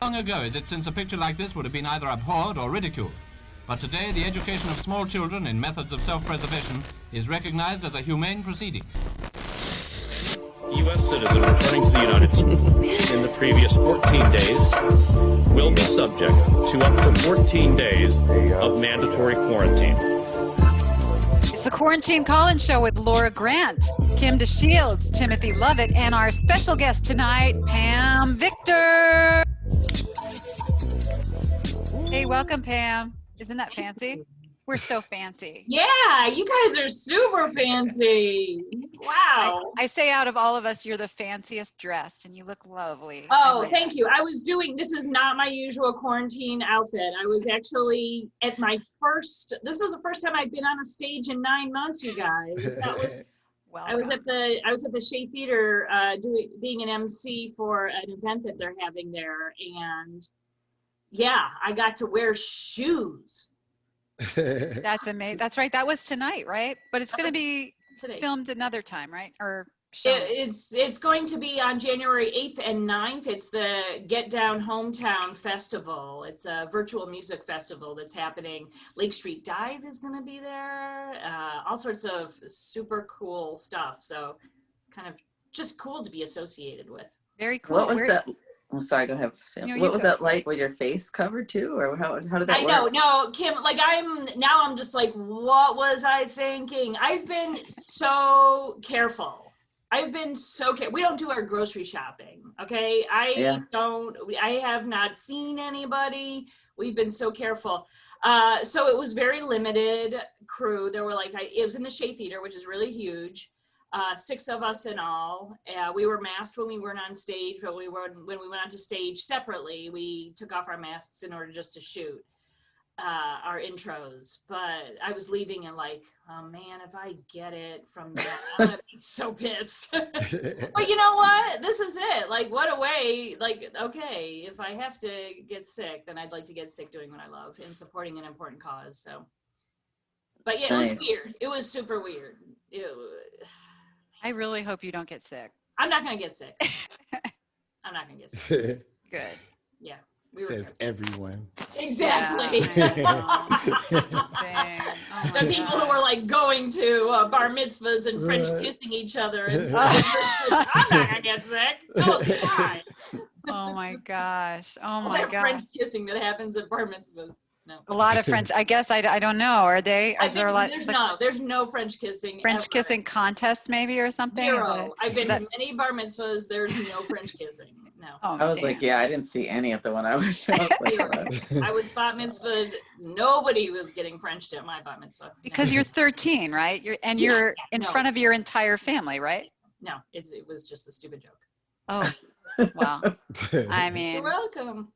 Long ago is it since a picture like this would have been either abhorred or ridiculed. But today, the education of small children in methods of self-preservation is recognized as a humane proceeding. U.S. citizen returning to the United States in the previous 14 days will be subject to up to 14 days of mandatory quarantine. It's the Quarantine Call-In Show with Laura Grant, Kim DeShields, Timothy Lovett, and our special guest tonight, Pam Victor. Hey, welcome, Pam. Isn't that fancy? We're so fancy. Yeah, you guys are super fancy. Wow. I say out of all of us, you're the fanciest dressed, and you look lovely. Oh, thank you. This is not my usual quarantine outfit. I was actually at this is the first time I've been on a stage in 9 months, you guys. I was at the Shea Theater being an MC for an event that they're having there, and yeah, I got to wear shoes. That's amazing. That's right. That was tonight, right? But it's going to be today. Filmed another time, right? Or shown. It's going to be on January 8th and 9th. It's the Get Down Hometown Festival. It's a virtual music festival that's happening. Lake Street Dive is going to be there. All sorts of super cool stuff. So it's kind of just cool to be associated with. Very cool. What was that? I'm sorry, go ahead, Sam. What was that like? Was your face covered too, or how did that work? I know, no, Kim. Like I'm just like, what was I thinking? I've been so careful. We don't do our grocery shopping, okay? I have not seen anybody. We've been so careful. So it was very limited crew. There were it was in the Shea Theater, which is really huge. 6 of us in all. We were masked when we weren't on stage, but when we went onto stage separately, we took off our masks in order just to shoot our intros. But I was leaving and oh man, if I get it from that, I'm gonna be so pissed. But you know what? This is it. What a way. Okay, if I have to get sick, then I'd like to get sick doing what I love and supporting an important cause. So, but yeah, it was weird. It was super weird. I really hope you don't get sick. I'm not going to get sick. I'm not going to get sick. Good. Yeah. Says everyone. Exactly. Yeah, the people who are going to bar mitzvahs and French kissing each other and stuff. I'm not going to get sick. Oh, God. Oh my gosh. Oh All my that gosh. French kissing that happens at bar mitzvahs. No. A lot of French. I guess I don't know. Are they? Is there a lot? There's no French kissing. French ever. Kissing contest maybe or something? 0. I've been to many bar mitzvahs. There's no French kissing. No. Oh, I was I didn't see any at the one I was. I was bat mitzvahed. Nobody was getting Frenched at my bat mitzvah. Because you're 13, right? You're in front of your entire family, right? No, it was just a stupid joke. Oh, well. I mean, you're welcome.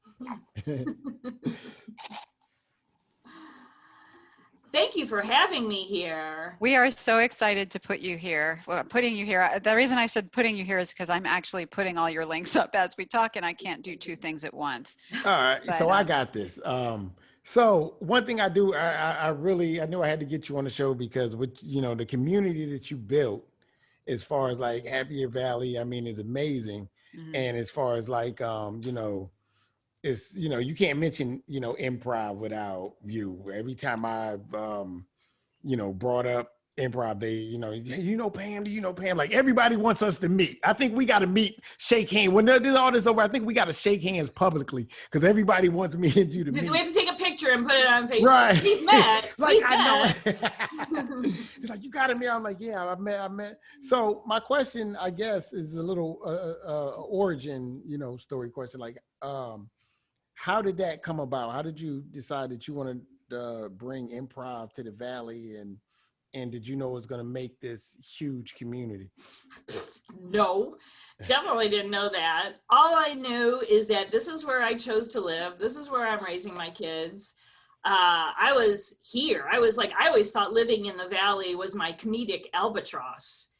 Thank you for having me here. We are so excited to put you here. Well, putting you here. The reason I said putting you here is because I'm actually putting all your links up as we talk, and I can't do 2 things at once. All right, but, so I got this. So one thing I do, I knew I had to get you on the show because with the community that you built, as far as Happier Valley, I mean, is amazing, and as far as it's you can't mention improv without you. Every time I've brought up improv, they Pam, do you know Pam? Everybody wants us to meet. I think we got to meet, shake hands when all this over. I think we got to shake hands publicly because everybody wants me and you to meet. We have to take a picture and put it on Facebook. Right. We've met. I know. It's you got to meet. I'm yeah, I met. So my question, I guess, is a little origin story question. How did that come about? How did you decide that you wanted to bring improv to the Valley, and did you know it was going to make this huge community? No, definitely didn't know that. All I knew is that this is where I chose to live. This is where I'm raising my kids. I was here. I always thought living in the Valley was my comedic albatross.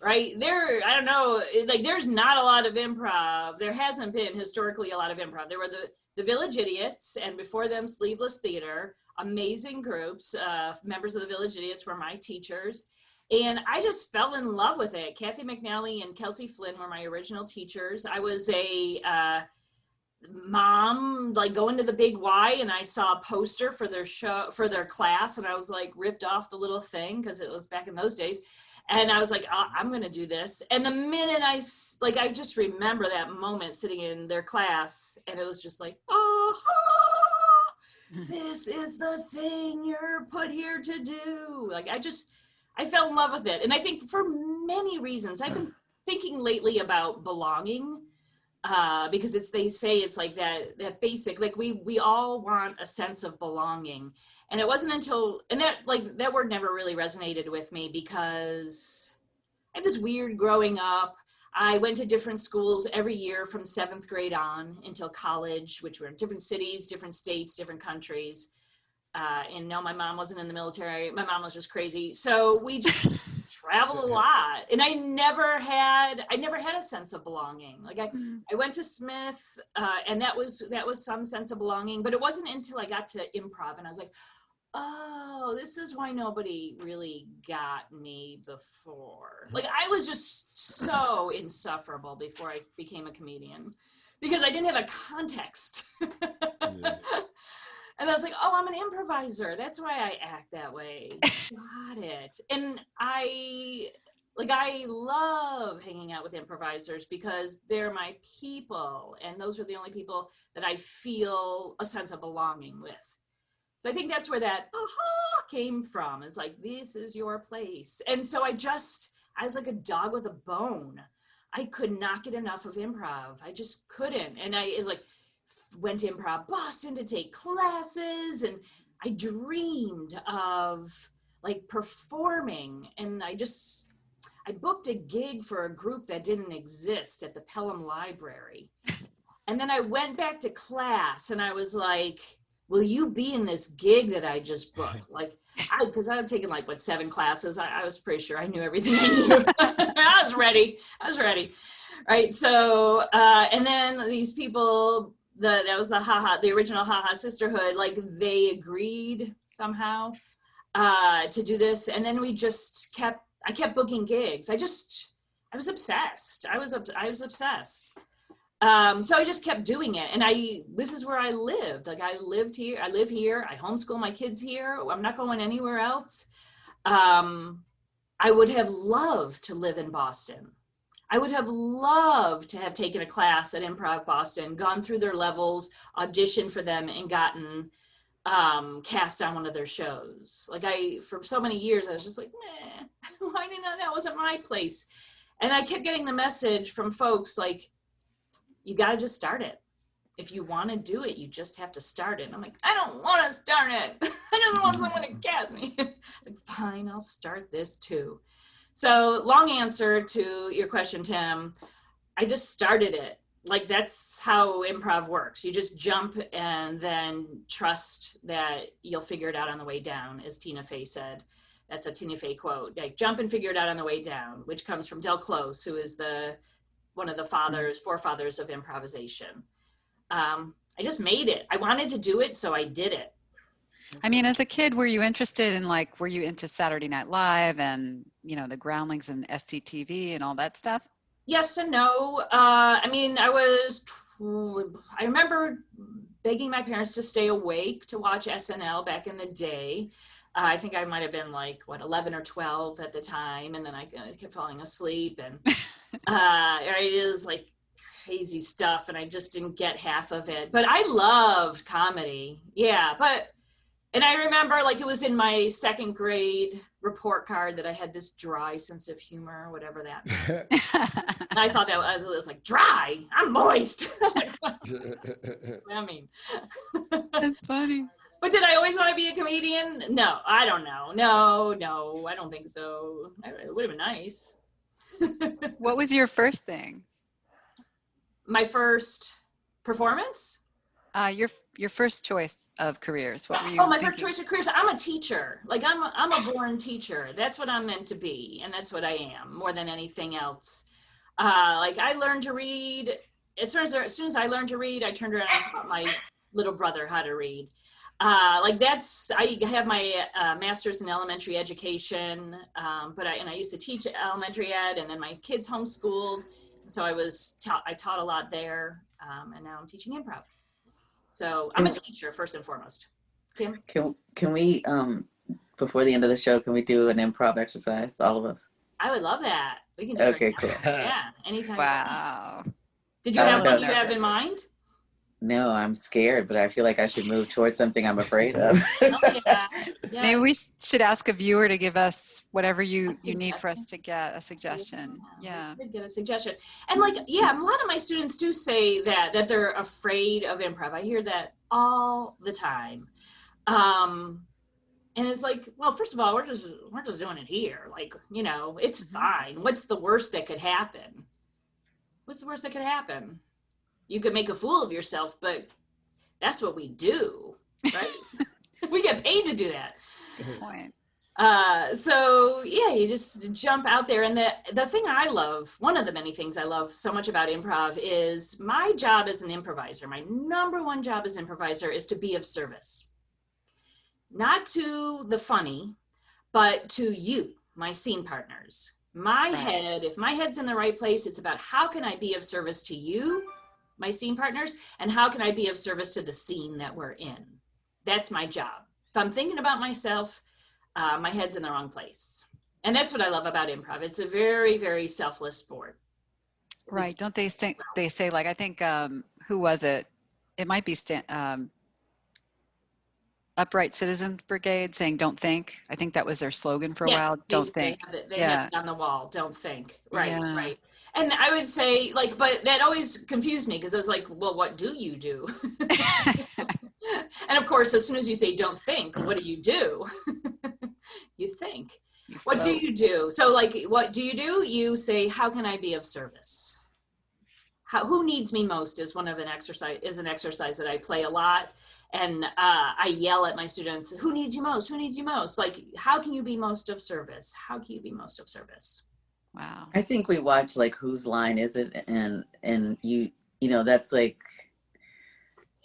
Right there, I don't know, there's not a lot of improv. There hasn't been historically a lot of improv. There were the Village Idiots, and before them, Sleeveless Theater, amazing groups. Members of the Village Idiots were my teachers, and I just fell in love with it. Kathy McNally and Kelsey Flynn were my original teachers. I was mom, like going to the Big Y, and I saw a poster for their show, for their class, and I was like ripped off the little thing because it was back in those days. And I was like, I'm going to do this. And the minute I just remember that moment sitting in their class, and it was just like, oh, this is the thing you're put here to do. Like, I fell in love with it. And I think for many reasons, I've been thinking lately about belonging, because they say it's like that basic, like we all want a sense of belonging. And it wasn't until, and that word never really resonated with me, because I had this weird growing up. I went to different schools every year from 7th grade on until college, which were in different cities, different states, different countries. And no, my mom wasn't in the military. My mom was just crazy. So we just traveled a lot. And I never had a sense of belonging. Like I went to Smith, and that was some sense of belonging, but it wasn't until I got to improv and I was like, oh, this is why nobody really got me before. Like I was just so insufferable before I became a comedian because I didn't have a context. Yeah. And I was like, oh, I'm an improviser. That's why I act that way. Got it. And I love hanging out with improvisers because they're my people. And those are the only people that I feel a sense of belonging with. So I think that's where that aha came from. It's like, this is your place. And so I was like a dog with a bone. I could not get enough of improv. I just couldn't. And I went to Improv Boston to take classes, and I dreamed of like performing. And I booked a gig for a group that didn't exist at the Pelham Library. And then I went back to class and I was like, will you be in this gig that I just booked? Like, because I had taken 7 classes. I was pretty sure I knew everything I knew. I was ready. Right. So, and then these people, that was the original Ha Ha Sisterhood, like they agreed somehow to do this. And then I kept booking gigs. I was obsessed. I was obsessed. So I just kept doing it. And this is where I lived. Like I live here. I homeschool my kids here. I'm not going anywhere else. I would have loved to live in Boston. I would have loved to have taken a class at Improv Boston, gone through their levels, auditioned for them, and gotten cast on one of their shows. Like for so many years, I was just like, meh, why didn't that wasn't my place? And I kept getting the message from folks like, you got to just start it. If you want to do it, you just have to start it. And I'm like, I don't want to start it. I just want someone to cast me. Like, fine, I'll start this too. So long answer to your question, Tim. I just started it. Like that's how improv works. You just jump and then trust that you'll figure it out on the way down, as Tina Fey said. That's a Tina Fey quote. Like jump and figure it out on the way down, which comes from Del Close, who is one of the forefathers of improvisation. I just made it. I wanted to do it, so I did it. I mean, as a kid, were you interested in were you into Saturday Night Live and, the Groundlings and SCTV and all that stuff? Yes and no. I mean, I remember begging my parents to stay awake to watch SNL back in the day. I think I might have been 11 or 12 at the time. And then I kept falling asleep and it is crazy stuff. And I just didn't get half of it, but I loved comedy. Yeah. And I remember it was in my 2nd grade report card that I had this dry sense of humor, whatever that meant. And I thought that was dry. I'm moist. I mean, that's funny. But did I always want to be a comedian? No, I don't know. No, I don't think so. It would have been nice. What was your first thing? My first performance? Your first choice of careers. What were you my thinking? first choice of careers. I'm a teacher. I'm a born teacher. That's what I'm meant to be, and that's what I am more than anything else. I learned to read as soon as I learned to read. I turned around and taught my little brother how to read. I have my master's in elementary education, but I used to teach elementary ed, and then my kids homeschooled. So I taught a lot there, and now I'm teaching improv. So I'm a teacher first and foremost. Kim? Can we, before the end of the show, can we do an improv exercise, all of us? I would love that. We can do Okay, it. cool. Yeah, anytime. Wow. Did you I have don't one know. you have in mind? No, I'm scared, but I feel like I should move towards something I'm afraid of. Oh, yeah. Yeah. Maybe we should ask a viewer to give us whatever you A need for us suggestion. to get a suggestion. Yeah. We could get a suggestion. And like, yeah, a lot of my students do say that they're afraid of improv. I hear that all the time. And it's like, well, first of all, we're just doing it here. Like, it's fine. What's the worst that could happen? What's the worst that could happen? You could make a fool of yourself, but that's what we do, right? We get paid to do that. Good point. So yeah, you just jump out there. And the thing I love, one of the many things I love so much about improv is my job as an improviser. My number one job as an improviser is to be of service. Not to the funny, but to you, my scene partners. If my head's in the right place, it's about how can I be of service to you, my scene partners, and how can I be of service to the scene that we're in? That's my job. If I'm thinking about myself, my head's in the wrong place. And that's what I love about improv. It's a very, very selfless sport. Right. Don't they say like, I think, who was it? It might be Upright Citizens Brigade saying, don't think. I think that was their slogan for a while. Don't think. They have it on the wall. Don't think. Right. Yeah. Right. And I would say but that always confused me because I was like, well, what do you do? And of course, as soon as you say don't think, what do? You think. What do you do? So like, what do? You say, how can I be of service? Who needs me most is an exercise that I play a lot. And I yell at my students, who needs you most? Who needs you most? Like, how can you be most of service? How can you be most of service? Wow. I think we watch like Whose Line Is It? And that's like,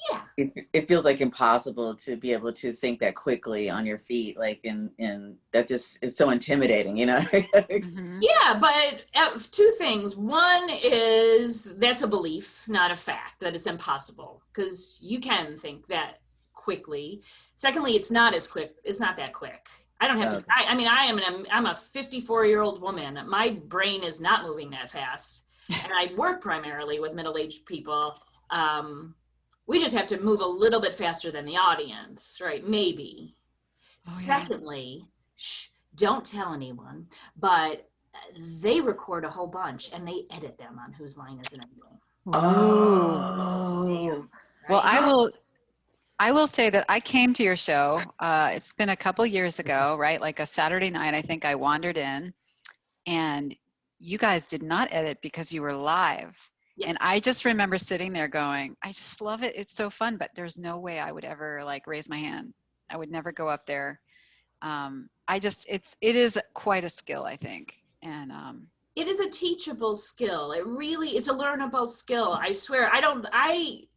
yeah, it feels like impossible to be able to think that quickly on your feet, like, and that just is so intimidating, Mm-hmm. Yeah, but two things. One is that's a belief, not a fact, that it's impossible because you can think that quickly. Secondly, it's not as quick. It's not that quick. I don't have to. I'm a 54-year-old woman. My brain is not moving that fast, and I work primarily with middle-aged people. We just have to move a little bit faster than the audience, right? Maybe. Oh, yeah. Secondly, don't tell anyone, but they record a whole bunch and they edit them on Whose Line Is It Anyway. Oh. Right? Well, I will say that I came to your show. It's been a couple years ago, right? Like a Saturday night, I think I wandered in, and you guys did not edit because you were live. Yes. And I just remember sitting there going, I just love it. It's so fun, but there's no way I would ever like raise my hand. I would never go up there. It is quite a skill, I think. And it is a teachable skill. It's a learnable skill. I swear,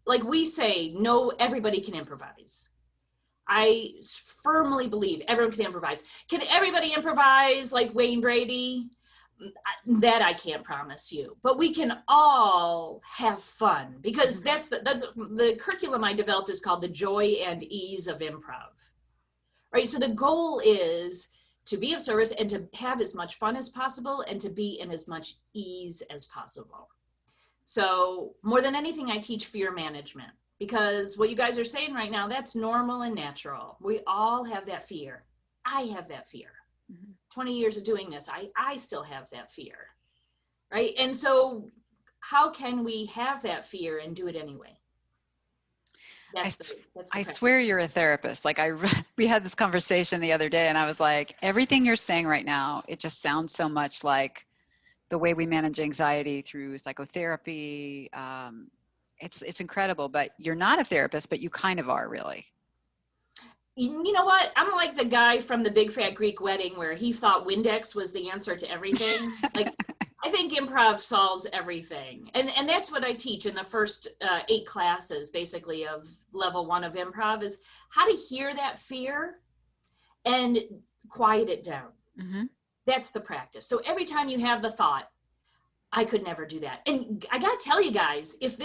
like we say, no, everybody can improvise. I firmly believe everyone can improvise. Can everybody improvise like Wayne Brady? That I can't promise you, but we can all have fun because that's the curriculum I developed is called the joy and ease of improv, right? So the goal is to be of service and to have as much fun as possible and to be in as much ease as possible. So more than anything, I teach fear management because what you guys are saying right now, that's normal and natural. We all have that fear. I have that fear. 20 years of doing this, I still have that fear, right? And so how can we have that fear and do it anyway? I swear you're a therapist. Like we had this conversation the other day and I was like, everything you're saying right now, it just sounds so much like the way we manage anxiety through psychotherapy. It's incredible, but you're not a therapist, but you kind of are really. You know what? I'm like the guy from the Big Fat Greek Wedding where he thought Windex was the answer to everything. Like, I think improv solves everything. And that's what I teach in the first 8 classes, basically, of level 1 of improv is how to hear that fear and quiet it down. Mm-hmm. That's the practice. So every time you have the thought, I could never do that. And I gotta tell you guys, if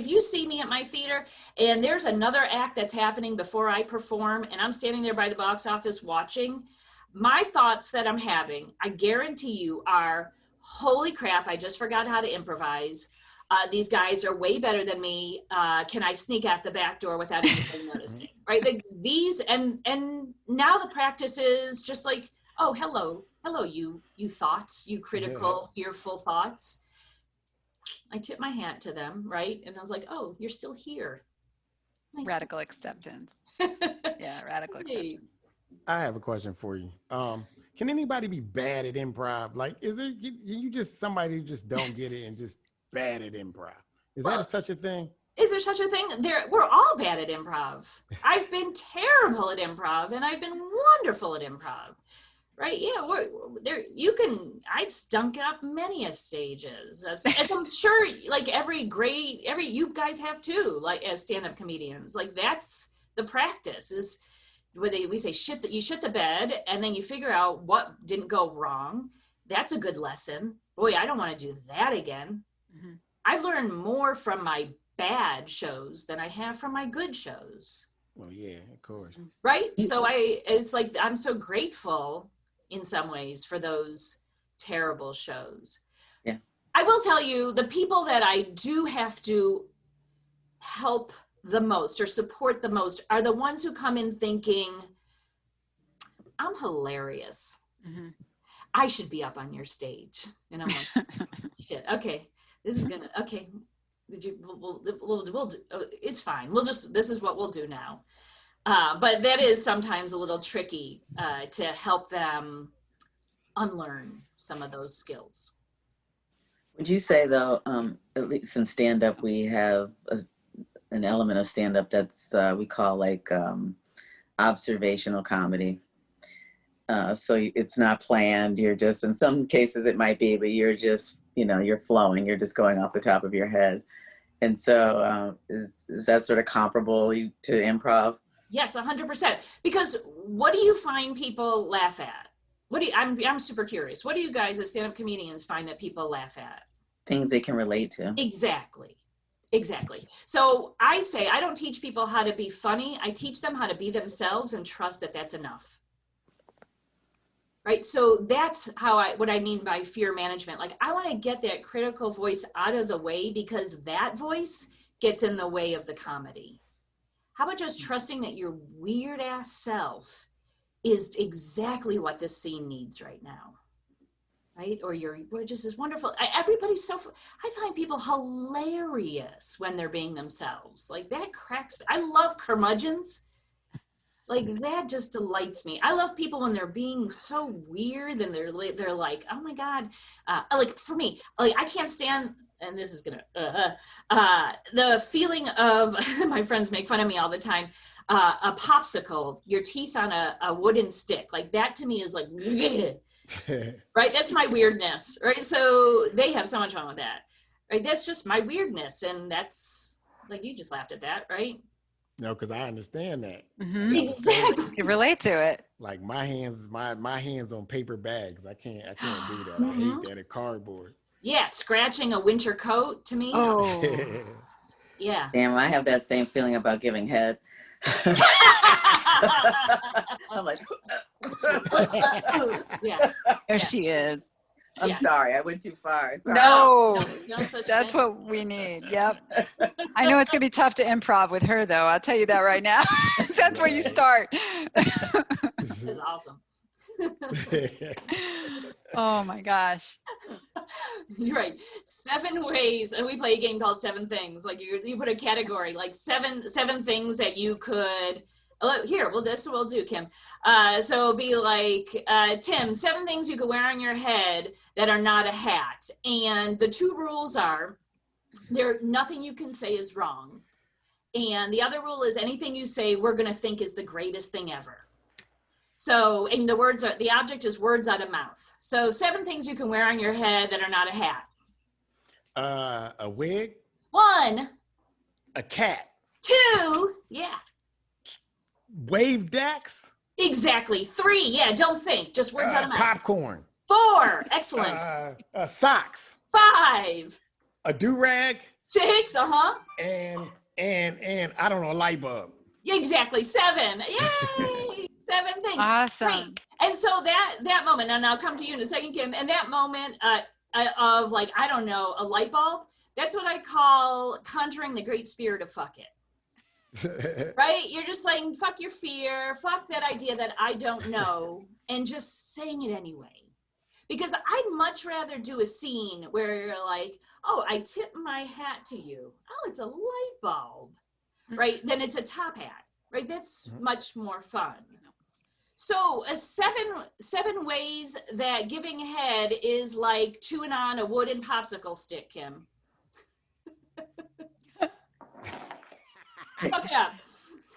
you see me at my theater and there's another act that's happening before I perform and I'm standing there by the box office watching, my thoughts that I'm having, I guarantee you are, holy crap, I just forgot how to improvise. These guys are way better than me. Can I sneak out the back door without anybody noticing? Right? Like these, and now the practice is just like, oh, hello, you thoughts, you critical, fearful thoughts. I tip my hat to them, right? And I was like, oh, you're still here. Nice. Radical acceptance. Yeah, radical Hey. acceptance. I have a question for you. Can anybody be bad at improv? Like, can you just somebody who just don't get it and just bad at improv? Is that such a thing? Is there such a thing? We're all bad at improv. I've been terrible at improv and I've been wonderful at improv. Right? Yeah, I've stunk up many a stages. As I'm sure like every you guys have too, like as stand-up comedians. Like that's the practice is where we say you shit the bed and then you figure out what didn't go wrong. That's a good lesson. Boy, I don't want to do that again. Mm-hmm. I've learned more from my bad shows than I have from my good shows. Well, yeah, of course. Right? So it's like, I'm so grateful in some ways for those terrible shows. Yeah. I will tell you, the people that I do have to help the most or support the most are the ones who come in thinking, I'm hilarious. Mm-hmm. I should be up on your stage. And I'm like, shit, okay, this is gonna, okay. We'll it's fine. This is what we'll do now. But that is sometimes a little tricky to help them unlearn some of those skills. Would you say though, at least in stand-up, we have an element of stand-up that's we call like observational comedy. So it's not planned. You're just, in some cases it might be, but you're just, you're flowing. You're just going off the top of your head. And so is that sort of comparable to improv? Yes, 100%. Because what do you find people laugh at? I'm super curious. What do you guys as stand-up comedians find that people laugh at? Things they can relate to. Exactly. So I say, I don't teach people how to be funny. I teach them how to be themselves and trust that that's enough. Right? So that's what I mean by fear management. Like, I want to get that critical voice out of the way because that voice gets in the way of the comedy. How about just trusting that your weird ass self is exactly what this scene needs right now? Right? Or you're just as wonderful. Everybody's I find people hilarious when they're being themselves. Like that cracks me. I love curmudgeons. Like that just delights me. I love people when they're being so weird and they're like, oh my God. Like for me, like I can't stand, and this is gonna, the feeling of, my friends make fun of me all the time, a popsicle, your teeth on a wooden stick. Like that to me is like, right? That's my weirdness, right? So they have so much fun with that, right? That's just my weirdness. And that's like, you just laughed at that, right? No, because I understand that. Mm-hmm. Exactly. You relate to it. Like my hands on paper bags. I can't do that. Mm-hmm. I hate that at cardboard. Yeah, scratching a winter coat to me. Oh, Yeah. Damn, I have that same feeling about giving head. I'm like, Yeah. there she is. I'm Yeah. sorry, I went too far. Sorry. No, No such that's thing. what we need. Yep. I know it's going to be tough to improv with her, though. I'll tell you that right now. That's where you start. That's awesome. Oh, my gosh. You're right. 7 ways, and we play a game called 7 Things. Like you put a category, like seven things that you could. Here, well, this we'll do, Kim. So it'll be like, Tim, 7 things you could wear on your head that are not a hat. And the 2 rules are, nothing you can say is wrong. And the other rule is anything you say, we're going to think is the greatest thing ever. So, and the object is words out of mouth. So 7 things you can wear on your head that are not a hat. A wig. 1, A cat. 2, yeah. Wave decks. Exactly. 3, yeah, don't think, just words out of mouth. Popcorn. 4, excellent. Socks. 5, A do-rag 6, and I don't know, a light bulb. exactly, 7. Yay! 7 things. Awesome. Great. And so that moment, and I'll come to you in a second, Kim, and that moment of like, I don't know, a light bulb, that's what I call conjuring the great spirit of fuck it. Right? You're just like, fuck your fear, fuck that idea that I don't know, and just saying it anyway. Because I'd much rather do a scene where you're like, oh, I tip my hat to you. Oh, it's a light bulb, right? Then it's a top hat, right? That's much more fun. So 7 ways that giving head is like chewing on a wooden popsicle stick, Kim. Fuck it up.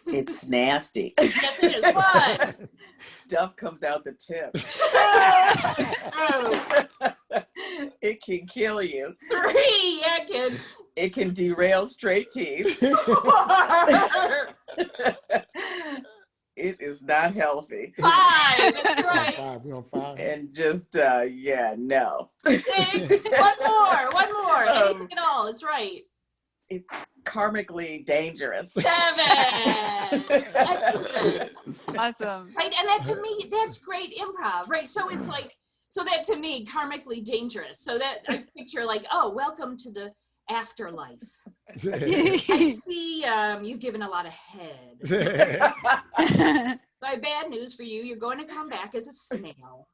It's nasty. Yes, it is. What? Stuff comes out the tip. Oh, It can kill you. 3, yeah, kid. It can derail straight teeth. 4, It is not healthy. 5, that's right. We're on 5. And just, yeah, no. 6, one more. Anything at all, it's right. It's karmically dangerous. 7. Excellent. Awesome. Right, and that to me, that's great improv, right? So it's like, so that to me, karmically dangerous. So that I picture like, oh, welcome to the afterlife. I see you've given a lot of head. So I have bad news for you. You're going to come back as a snail,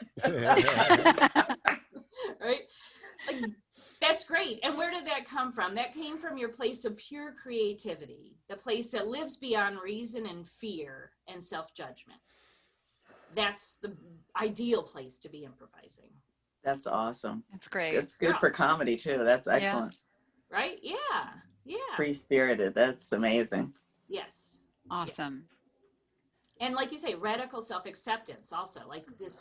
right? Like, that's great. And where did that come from? That came from your place of pure creativity, the place that lives beyond reason and fear and self-judgment. That's the ideal place to be improvising. That's awesome. That's great. It's good for comedy too. That's excellent. Right? Yeah. Yeah. Free-spirited. That's amazing. Yes. Awesome. And like you say, radical self-acceptance also. Like this,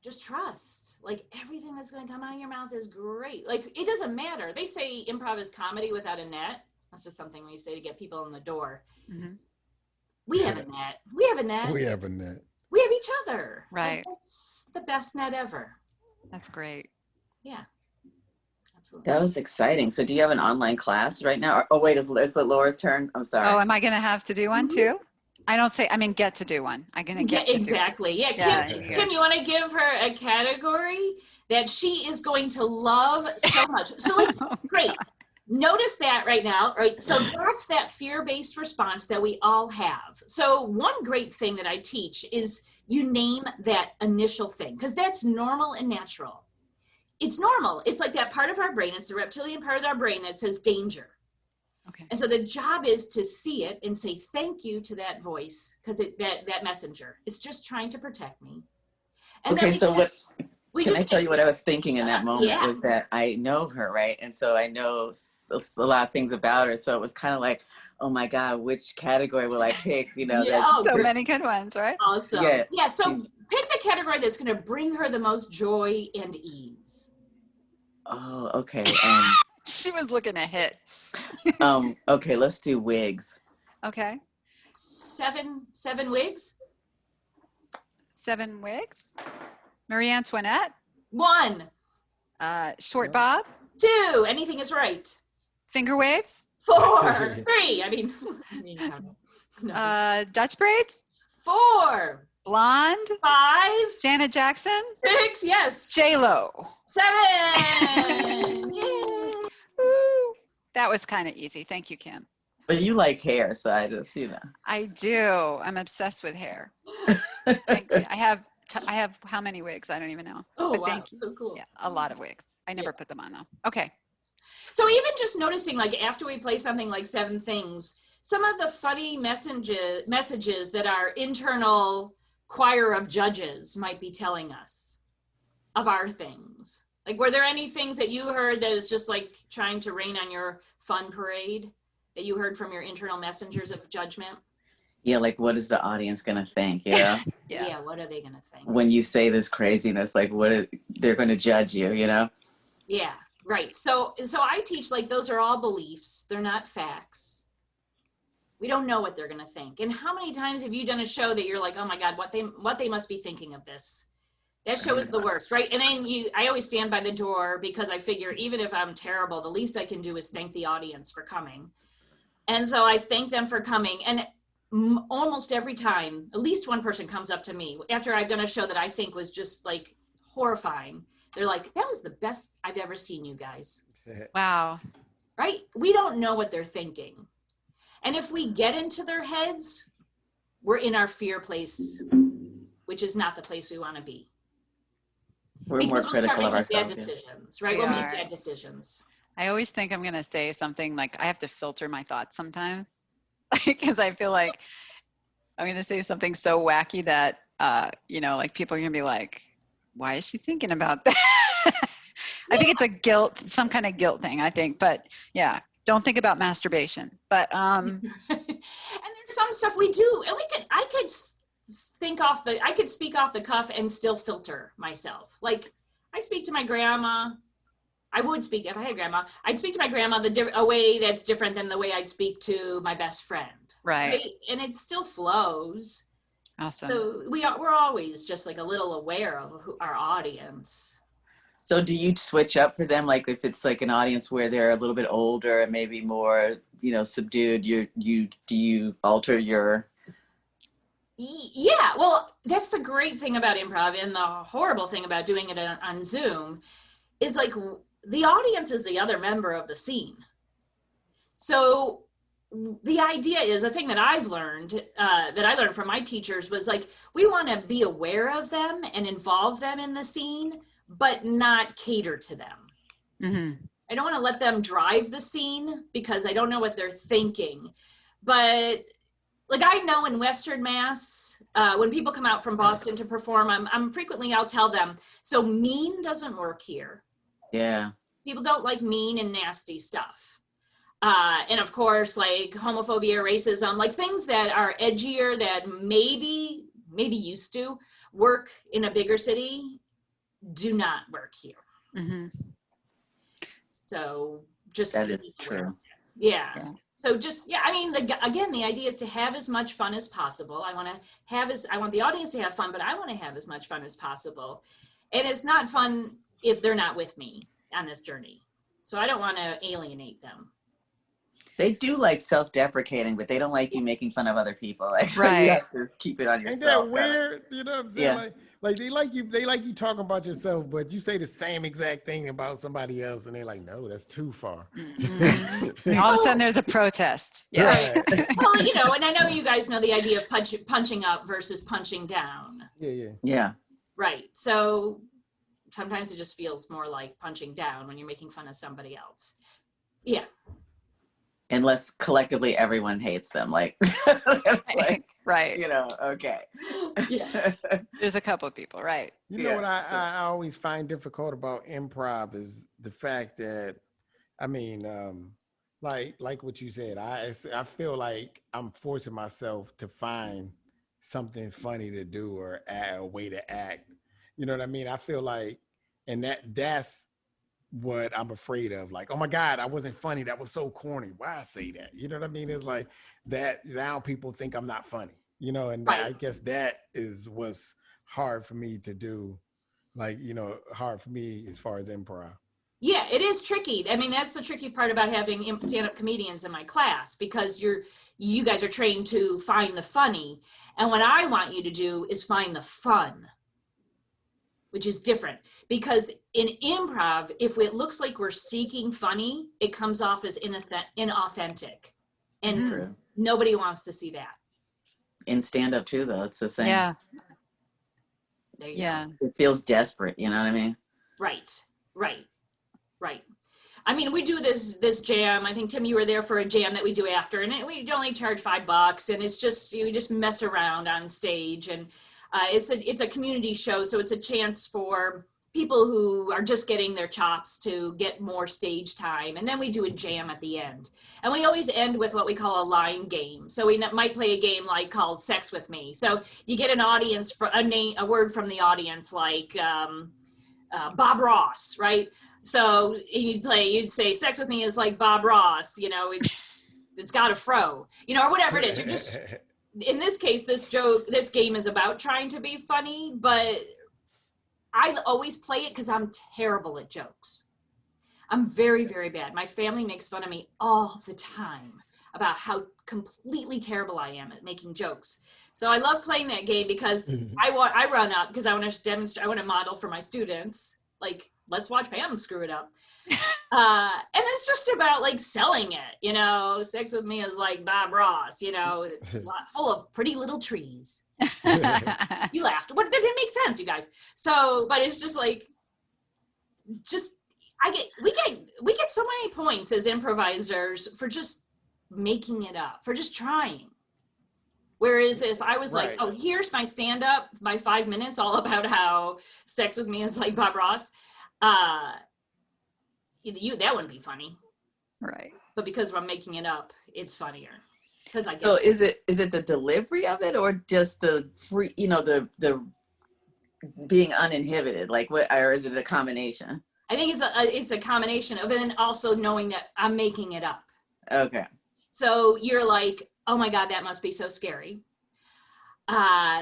just trust. Like everything that's going to come out of your mouth is great. Like it doesn't matter. They say improv is comedy without a net. That's just something we say to get people in the door. Mhm. We have a net. We have a net. We have a net. We have each other. Right. Like, that's the best net ever. That's great. Yeah. Absolutely. That was exciting. So do you have an online class right now? Oh, wait, is it Laura's turn? I'm sorry. Oh, am I going to have to do one too? I don't say, I mean, get to do one. I'm going to get to do it. Exactly. Yeah. Yeah, Kim, yeah. Kim, you want to give her a category that she is going to love so much. So like, Oh, great. Notice that right now, right? So that's that fear-based response that we all have. So one great thing that I teach is you name that initial thing, because that's normal and natural. It's normal. It's like that part of our brain, it's the reptilian part of our brain that says danger. Okay. And so the job is to see it and say thank you to that voice, because that messenger, it's just trying to protect me. And Okay, then so what, we can I just tell you what I was thinking in that moment yeah. was that I know her, right? And so I know a lot of things about her. So it was kind of like, oh my God, which category will I pick? You know, Yeah. that So many good ones, right? awesome. Yeah. Yeah. So pick the category that's going to bring her the most joy and ease. oh, okay. She was looking to hit. Okay, let's do wigs. Okay. 7 wigs. 7 wigs. Marie Antoinette. 1, Short bob. 2. Anything is right. Finger waves. 4, 3. I mean, no. Dutch braids. 4, Blonde. 5, Janet Jackson. 6. Yes. J-Lo. 7. Yay. Woo. That was kind of easy. Thank you, Kim. But you like hair, so I just, I do. I'm obsessed with hair. Thank you. I have how many wigs? I don't even know. Oh, But wow. thank you. So cool. Yeah, a lot of wigs. I never put them on though. Okay. So even just noticing, like after we play something like 7 things, some of the funny messages that our internal choir of judges might be telling us of our things. Like, were there any things that you heard that is just like trying to rain on your fun parade that you heard from your internal messengers of judgment? yeah, like what is the audience gonna think? You know, Yeah. What are they gonna think? when you say this craziness, like they're gonna judge you. You know. Yeah, right. So I teach like those are all beliefs. They're not facts. We don't know what they're gonna think. And how many times have you done a show that you're like, oh my God, what they must be thinking of this? That show is the worst, right? And then I always stand by the door because I figure even if I'm terrible, the least I can do is thank the audience for coming. And so I thank them for coming. And almost every time, at least one person comes up to me after I've done a show that I think was just like horrifying. They're like, that was the best I've ever seen you guys. Wow. Right? We don't know what they're thinking. And if we get into their heads, we're in our fear place, which is not the place we want to be. We're more critical of bad ourselves. Yeah. decisions, right? We We'll make are. bad decisions. I always think I'm going to say something like I have to filter my thoughts sometimes because I feel like I'm going to say something so wacky that, like people are going to be like, why is she thinking about that? I think it's a guilt, some kind of guilt thing, I think. But yeah, don't think about masturbation. But And there's some stuff we do, and I could speak off the cuff and still filter myself. Like I speak to my grandma. I would speak if I had a grandma. I'd speak to my grandma a way that's different than the way I'd speak to my best friend. right. And it still flows. Awesome. So we're always just like a little aware of our audience. So do you switch up for them? Like if it's like an audience where they're a little bit older and maybe more, subdued, do you alter your? Yeah, well, that's the great thing about improv, and the horrible thing about doing it on Zoom is like the audience is the other member of the scene. So the idea is, a thing that I've learned, that I learned from my teachers, was like, we want to be aware of them and involve them in the scene, but not cater to them. Mm-hmm. I don't want to let them drive the scene because I don't know what they're thinking. But like I know in Western Mass, when people come out from Boston to perform, I'll tell them, so mean doesn't work here. Yeah. People don't like mean and nasty stuff. And of course, like homophobia, racism, like things that are edgier that maybe used to work in a bigger city do not work here. Mm-hmm. So just That is be aware true. of that. Yeah. Yeah. So just, I mean, the idea is to have as much fun as possible. I want the audience to have fun, but I want to have as much fun as possible. And it's not fun if they're not with me on this journey. So I don't want to alienate them. They do like self-deprecating, but they don't like you making fun of other people. Like, Right. You have to keep it on Ain't yourself. that weird? You know what I'm saying? Yeah. Like they like you talking about yourself, but you say the same exact thing about somebody else, and they're like, no, that's too far. Mm-hmm. All of a sudden there's a protest. Yeah. Right. Well, and I know you guys know the idea of punching up versus punching down. Yeah. Yeah. Right. So sometimes it just feels more like punching down when you're making fun of somebody else. Yeah. Unless collectively everyone hates them. Like, it's like, Right. okay. Yeah. There's a couple of people, right? You know Yeah, what I, so- I always find difficult about improv is the fact that, I mean, like what you said, I feel like I'm forcing myself to find something funny to do or a way to act. You know what I mean? I feel like, and that's what I'm afraid of. Like, oh my God, I wasn't funny. That was so corny. Why I say that? You know what I mean? It's like that now people think I'm not funny, and Right. I guess that is what's hard for me to do. Like, hard for me as far as improv. Yeah, it is tricky. I mean, that's the tricky part about having stand-up comedians in my class, because you guys are trained to find the funny. And what I want you to do is find the fun, which is different. Because in improv, if it looks like we're seeking funny, it comes off as inauthentic. And True. nobody wants to see that. In stand-up too, though, it's the same. Yeah. There you Yeah. go. It feels desperate. You know what I mean? Right. I mean, we do this jam. I think, Tim, you were there for a jam that we do after, and we only charge $5, and it's just, you just mess around on stage, and it's a community show, so it's a chance for people who are just getting their chops to get more stage time. And then we do a jam at the end, and we always end with what we call a line game. So we might play a game like called Sex with Me. So you get an audience for a word from the audience, like Bob Ross, right? So you'd say Sex with Me is like Bob Ross, it's got a fro, or whatever it is. You're just, in this case, this game is about trying to be funny, but I always play it because I'm terrible at jokes. I'm very, very bad. My family makes fun of me all the time about how completely terrible I am at making jokes. So I love playing that game because I run up because I want to demonstrate, I want to model for my students. Like, let's watch Pam screw it up. And it's just about like selling it, you know, Sex with Me is like Bob Ross, you know, full of pretty little trees. You laughed. What, that didn't make sense, you guys. So, but it's just like, we get so many points as improvisers for just making it up, for just trying. Whereas if I was like, oh, here's my stand up, my 5 minutes all about how Sex with Me is like Bob Ross, that wouldn't be funny. Right. But because I'm making it up, it's funnier. Because I get So is it the delivery of it, or just the free, you know, the being uninhibited, like what, or is it a combination? I think it's a combination of it, and also knowing that I'm making it up. Okay. So you're like, oh my God, that must be so scary.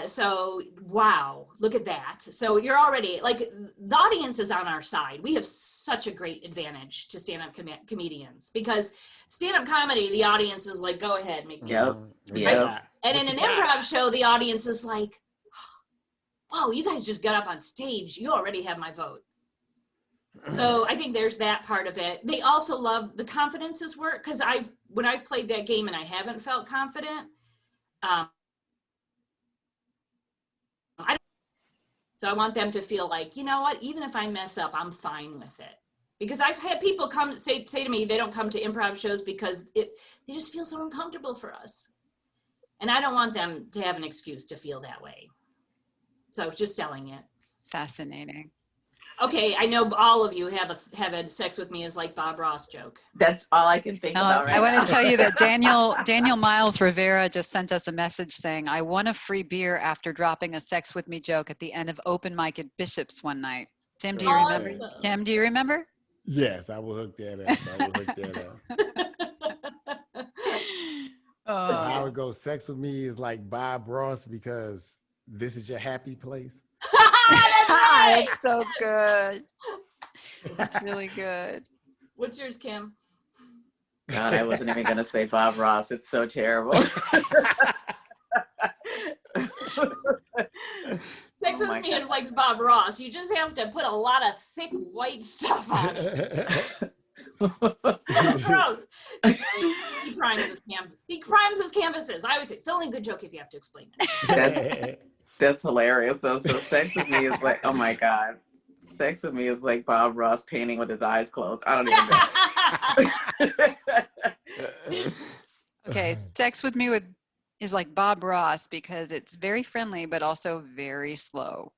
So wow, look at that. So you're already like, the audience is on our side. We have such a great advantage to stand-up comedians, because stand-up comedy, the audience is like, go ahead, make me. Yep. Yeah. And in an improv show, the audience is like, whoa, you guys just got up on stage. You already have my vote. So I think there's that part of it. They also love the confidences work, because when I've played that game and I haven't felt confident, so I want them to feel like, you know what, even if I mess up, I'm fine with it. Because I've had people come say to me, they don't come to improv shows because they just feel so uncomfortable for us. And I don't want them to have an excuse to feel that way. So just selling it. Fascinating. Okay, I know all of you have had Sex with Me is like Bob Ross joke. That's all I can think about right I want now. to tell you that Daniel Miles Rivera just sent us a message saying, I won a free beer after dropping a Sex with Me joke at the end of open mic at Bishop's one night. Tim, do you remember? Awesome. Tim, do you remember? Yes, I will hook that up. How it goes, Sex with Me is like Bob Ross because this is your happy place. That's so good. That's really good. What's yours, Kim? God, I wasn't even gonna say Bob Ross. It's so terrible. Sex with Me is like Bob Ross. You just have to put a lot of thick white stuff on it. So gross. He crimes his canvases. I always say it's only a good joke if you have to explain it. That's hilarious. So Sex with Me is like, oh my God. Sex with Me is like Bob Ross painting with his eyes closed. I don't even know. Okay, Sex with Me is like Bob Ross because it's very friendly, but also very slow.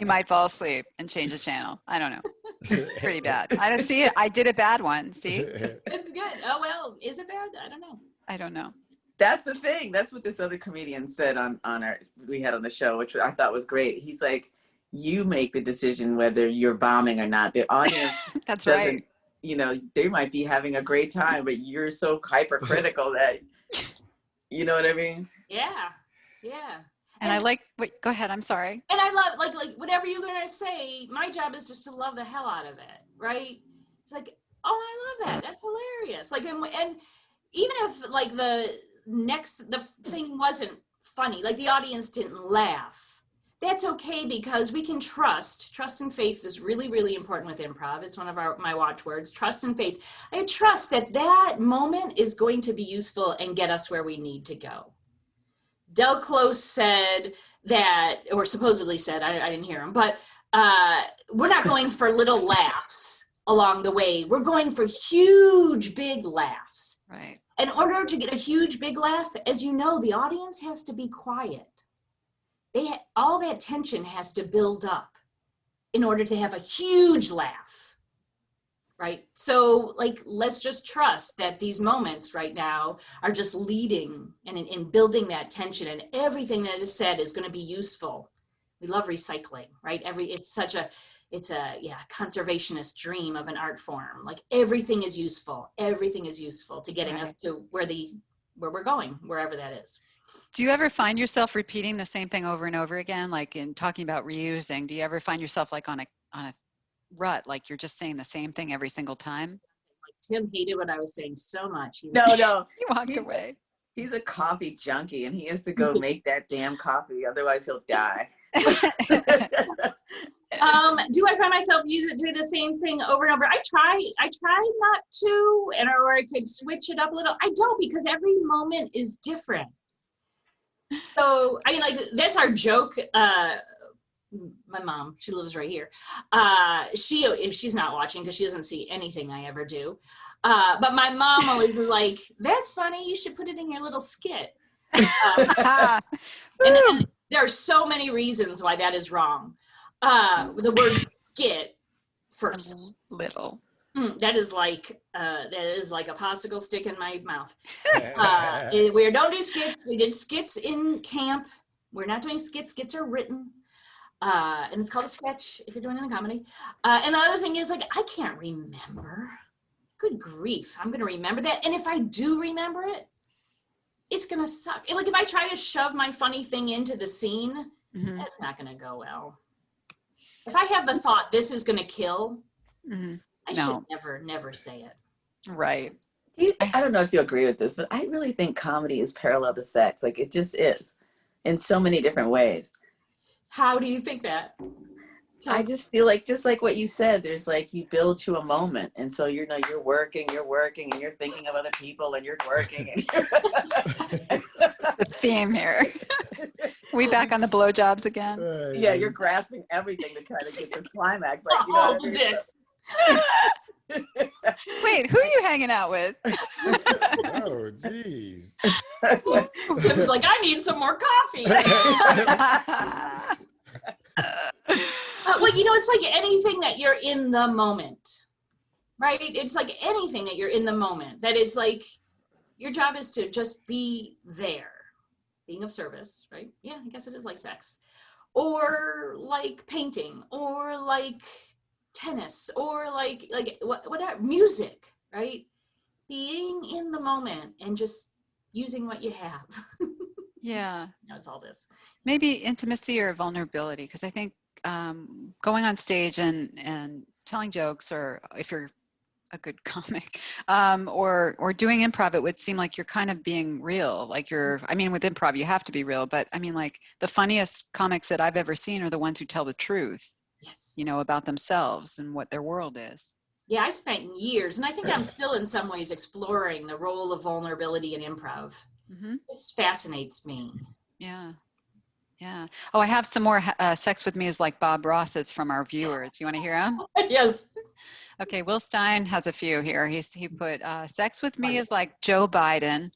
You might fall asleep and change the channel. I don't know. Pretty bad. I don't see it. I did a bad one. See? It's good. Oh, well, is it bad? I don't know. I don't know. That's the thing. That's what this other comedian said we had on the show, which I thought was great. He's like, you make the decision whether you're bombing or not. The audience That's doesn't, right. you know, they might be having a great time, but you're so hypercritical that, you know what I mean? Yeah. Yeah. And I like, wait, go ahead. I'm sorry. And I love, like whatever you're going to say, my job is just to love the hell out of it, right? It's like, oh, I love that. That's hilarious. Like, and even if, like, the thing wasn't funny, like the audience didn't laugh, that's okay, because we can trust and faith is really, really important with improv. It's one of my watchwords, trust and faith. I trust that moment is going to be useful and get us where we need to go. Del Close said that, or supposedly said, I didn't hear him, but we're not going for little laughs along the way. We're going for huge, big laughs. Right. In order to get a huge, big laugh, as you know, the audience has to be quiet. All that tension has to build up in order to have a huge laugh, right? So, like, let's just trust that these moments right now are just leading and in building that tension, and everything that is said is going to be useful. We love recycling, right? It's a conservationist dream of an art form. Like, everything is useful. Everything is useful to getting us to where we're going, wherever that is. Do you ever find yourself repeating the same thing over and over again? Like in talking about reusing, do you ever find yourself like on a rut, like you're just saying the same thing every single time? Tim hated what I was saying so much. He No, no. You walked He's- away. He's a coffee junkie and he has to go make that damn coffee. Otherwise he'll die. Do I find myself doing the same thing over and over? I try not to, or I could switch it up a little. I don't, because every moment is different. So I mean, like, that's our joke. My mom, she lives right here. If she's not watching, because she doesn't see anything I ever do. But my mom always is like, "That's funny. You should put it in your little skit." And there are so many reasons why that is wrong. The word skit first. Little. That is like a popsicle stick in my mouth. We don't do skits. We did skits in camp. We're not doing skits. Skits are written. And it's called a sketch if you're doing it in a comedy. And the other thing is, like, I can't remember. Good grief. I'm going to remember that. And if I do remember it, it's going to suck. Like, if I try to shove my funny thing into the scene, that's not going to go well. If I have the thought, this is going to kill, I should never say it. Right. I don't know if you agree with this, but I really think comedy is parallel to sex. Like, it just is in so many different ways. How do you think that? I just feel like, just like what you said, there's like, you build to a moment. And so, you're working and you're thinking of other people and you're working. And The theme here. We back on the blowjobs again. yeah, you're grasping everything to try to get this climax. Like, you know Oh, what I mean? dicks. Wait, who are you hanging out with? Oh, jeez. Tim's like, I need some more coffee. Well, it's like anything that you're in the moment, right? It's like anything that you're in the moment, that it's like your job is to just be there, being of service, right? Yeah, I guess it is like sex, or like painting, or like tennis, or like whatever, music, right? Being in the moment and just using what you have. Yeah. It's all this. Maybe intimacy or vulnerability, because I think going on stage and telling jokes, or if you're a good comic, or doing improv, it would seem like you're kind of being real. Like with improv, you have to be real, but I mean, like, the funniest comics that I've ever seen are the ones who tell the truth, Yes. about themselves and what their world is. Yeah, I spent years, and I think I'm still in some ways exploring the role of vulnerability in improv. This fascinates me. Yeah. Yeah. Oh, I have some more Sex With Me is Like Bob Ross's from our viewers. You want to hear them? Yes. Okay, Will Stein has a few here. He put Sex With Me is like Joe Biden.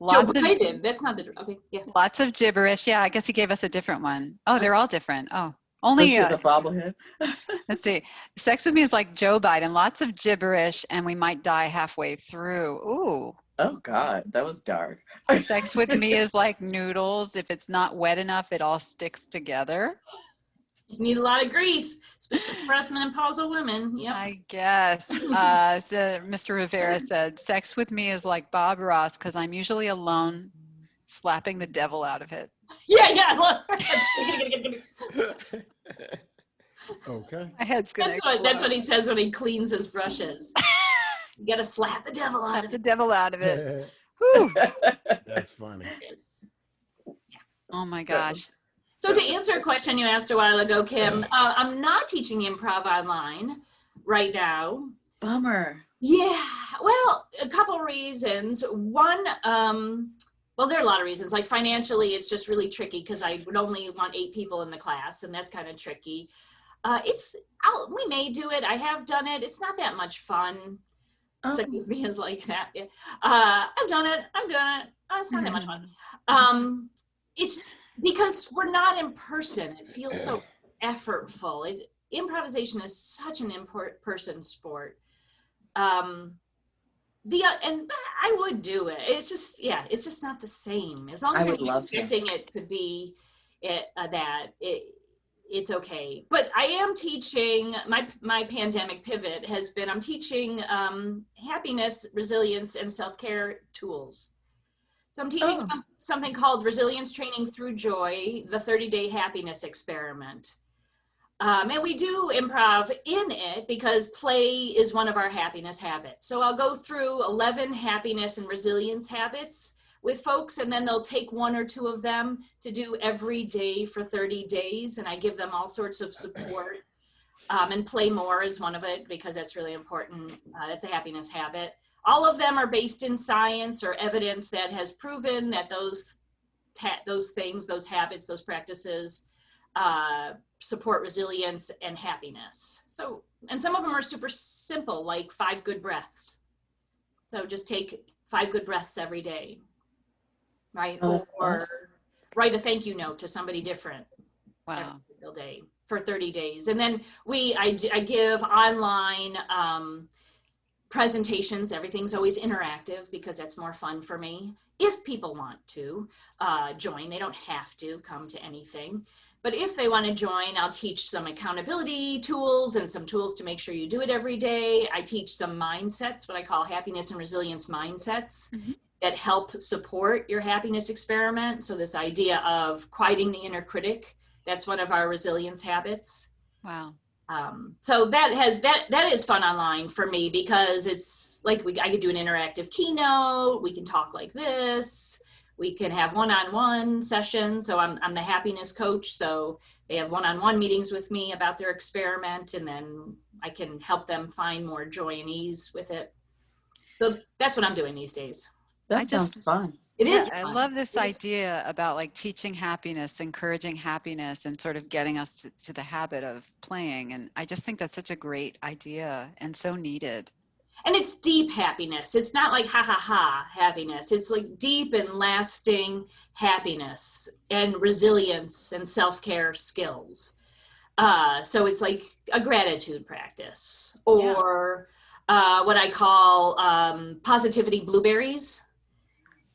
Joe Biden. That's not the. Okay. Yeah. Lots of gibberish. Yeah, I guess he gave us a different one. Oh, they're all different. Oh, only. She's a bobblehead. Let's see. Sex With Me is like Joe Biden. Lots of gibberish, and we might die halfway through. Ooh. Oh God, that was dark. Sex With Me is like noodles. If it's not wet enough, it all sticks together. You need a lot of grease, especially for us menopausal women. Yep. I guess. So Mr. Rivera said, Sex With Me is like Bob Ross because I'm usually alone, slapping the devil out of it. Yeah. Okay. My head's gonna That's what he says when he cleans his brushes. You gotta slap the devil out slap of the it. devil out of it. Whew. That's funny. Yes. Oh my gosh. So to answer a question you asked a while ago, Kim, I'm not teaching improv online right now. Bummer. Yeah, well, a couple reasons. One, well, there are a lot of reasons. Like financially, it's just really tricky because I would only want 8 people in the class, and that's kind of tricky. We may do it. I have done it. It's not that much fun. Sex With Me is like that. Yeah. I've done it. I'm doing it. It's not that much fun. It's because we're not in person. It feels so effortful. Improvisation is such an in-person sport. And I would do it. It's just not the same. As long as you're not expecting it to be it's okay. But I am teaching, my pandemic pivot has been, I'm teaching happiness, resilience, and self-care tools. So I'm teaching Oh. something called Resilience Training Through Joy, the 30-day happiness experiment. And we do improv in it because play is one of our happiness habits. So I'll go through 11 happiness and resilience habits with folks, and then they'll take one or two of them to do every day for 30 days. And I give them all sorts of support. And play more is one of it because that's really important. That's a happiness habit. All of them are based in science or evidence that has proven that those things, those habits, those practices support resilience and happiness. So, and some of them are super simple, like 5 good breaths. So just take 5 good breaths every day, right? Oh, that's or awesome. write a thank you note to somebody different every Wow. single day for 30 days. And then I give online presentations. Everything's always interactive because that's more fun for me. If people want to join, they don't have to come to anything. But if they want to join, I'll teach some accountability tools and some tools to make sure you do it every day. I teach some mindsets, what I call happiness and resilience mindsets, that help support your happiness experiment. So this idea of quieting the inner critic, that's one of our resilience habits. Wow. So that is fun online for me because it's like I could do an interactive keynote. We can talk like this. We can have one-on-one sessions. So I'm the happiness coach. So they have one-on-one meetings with me about their experiment, and then I can help them find more joy and ease with it. So that's what I'm doing these days. That I just- sounds fun. It is. I fun. love this It is. idea about like teaching happiness, encouraging happiness, and sort of getting us to the habit of playing. And I just think that's such a great idea and so needed. And it's deep happiness. It's not like ha ha ha happiness. It's like deep and lasting happiness and resilience and self-care skills. So it's like a gratitude practice or what I call positivity blueberries.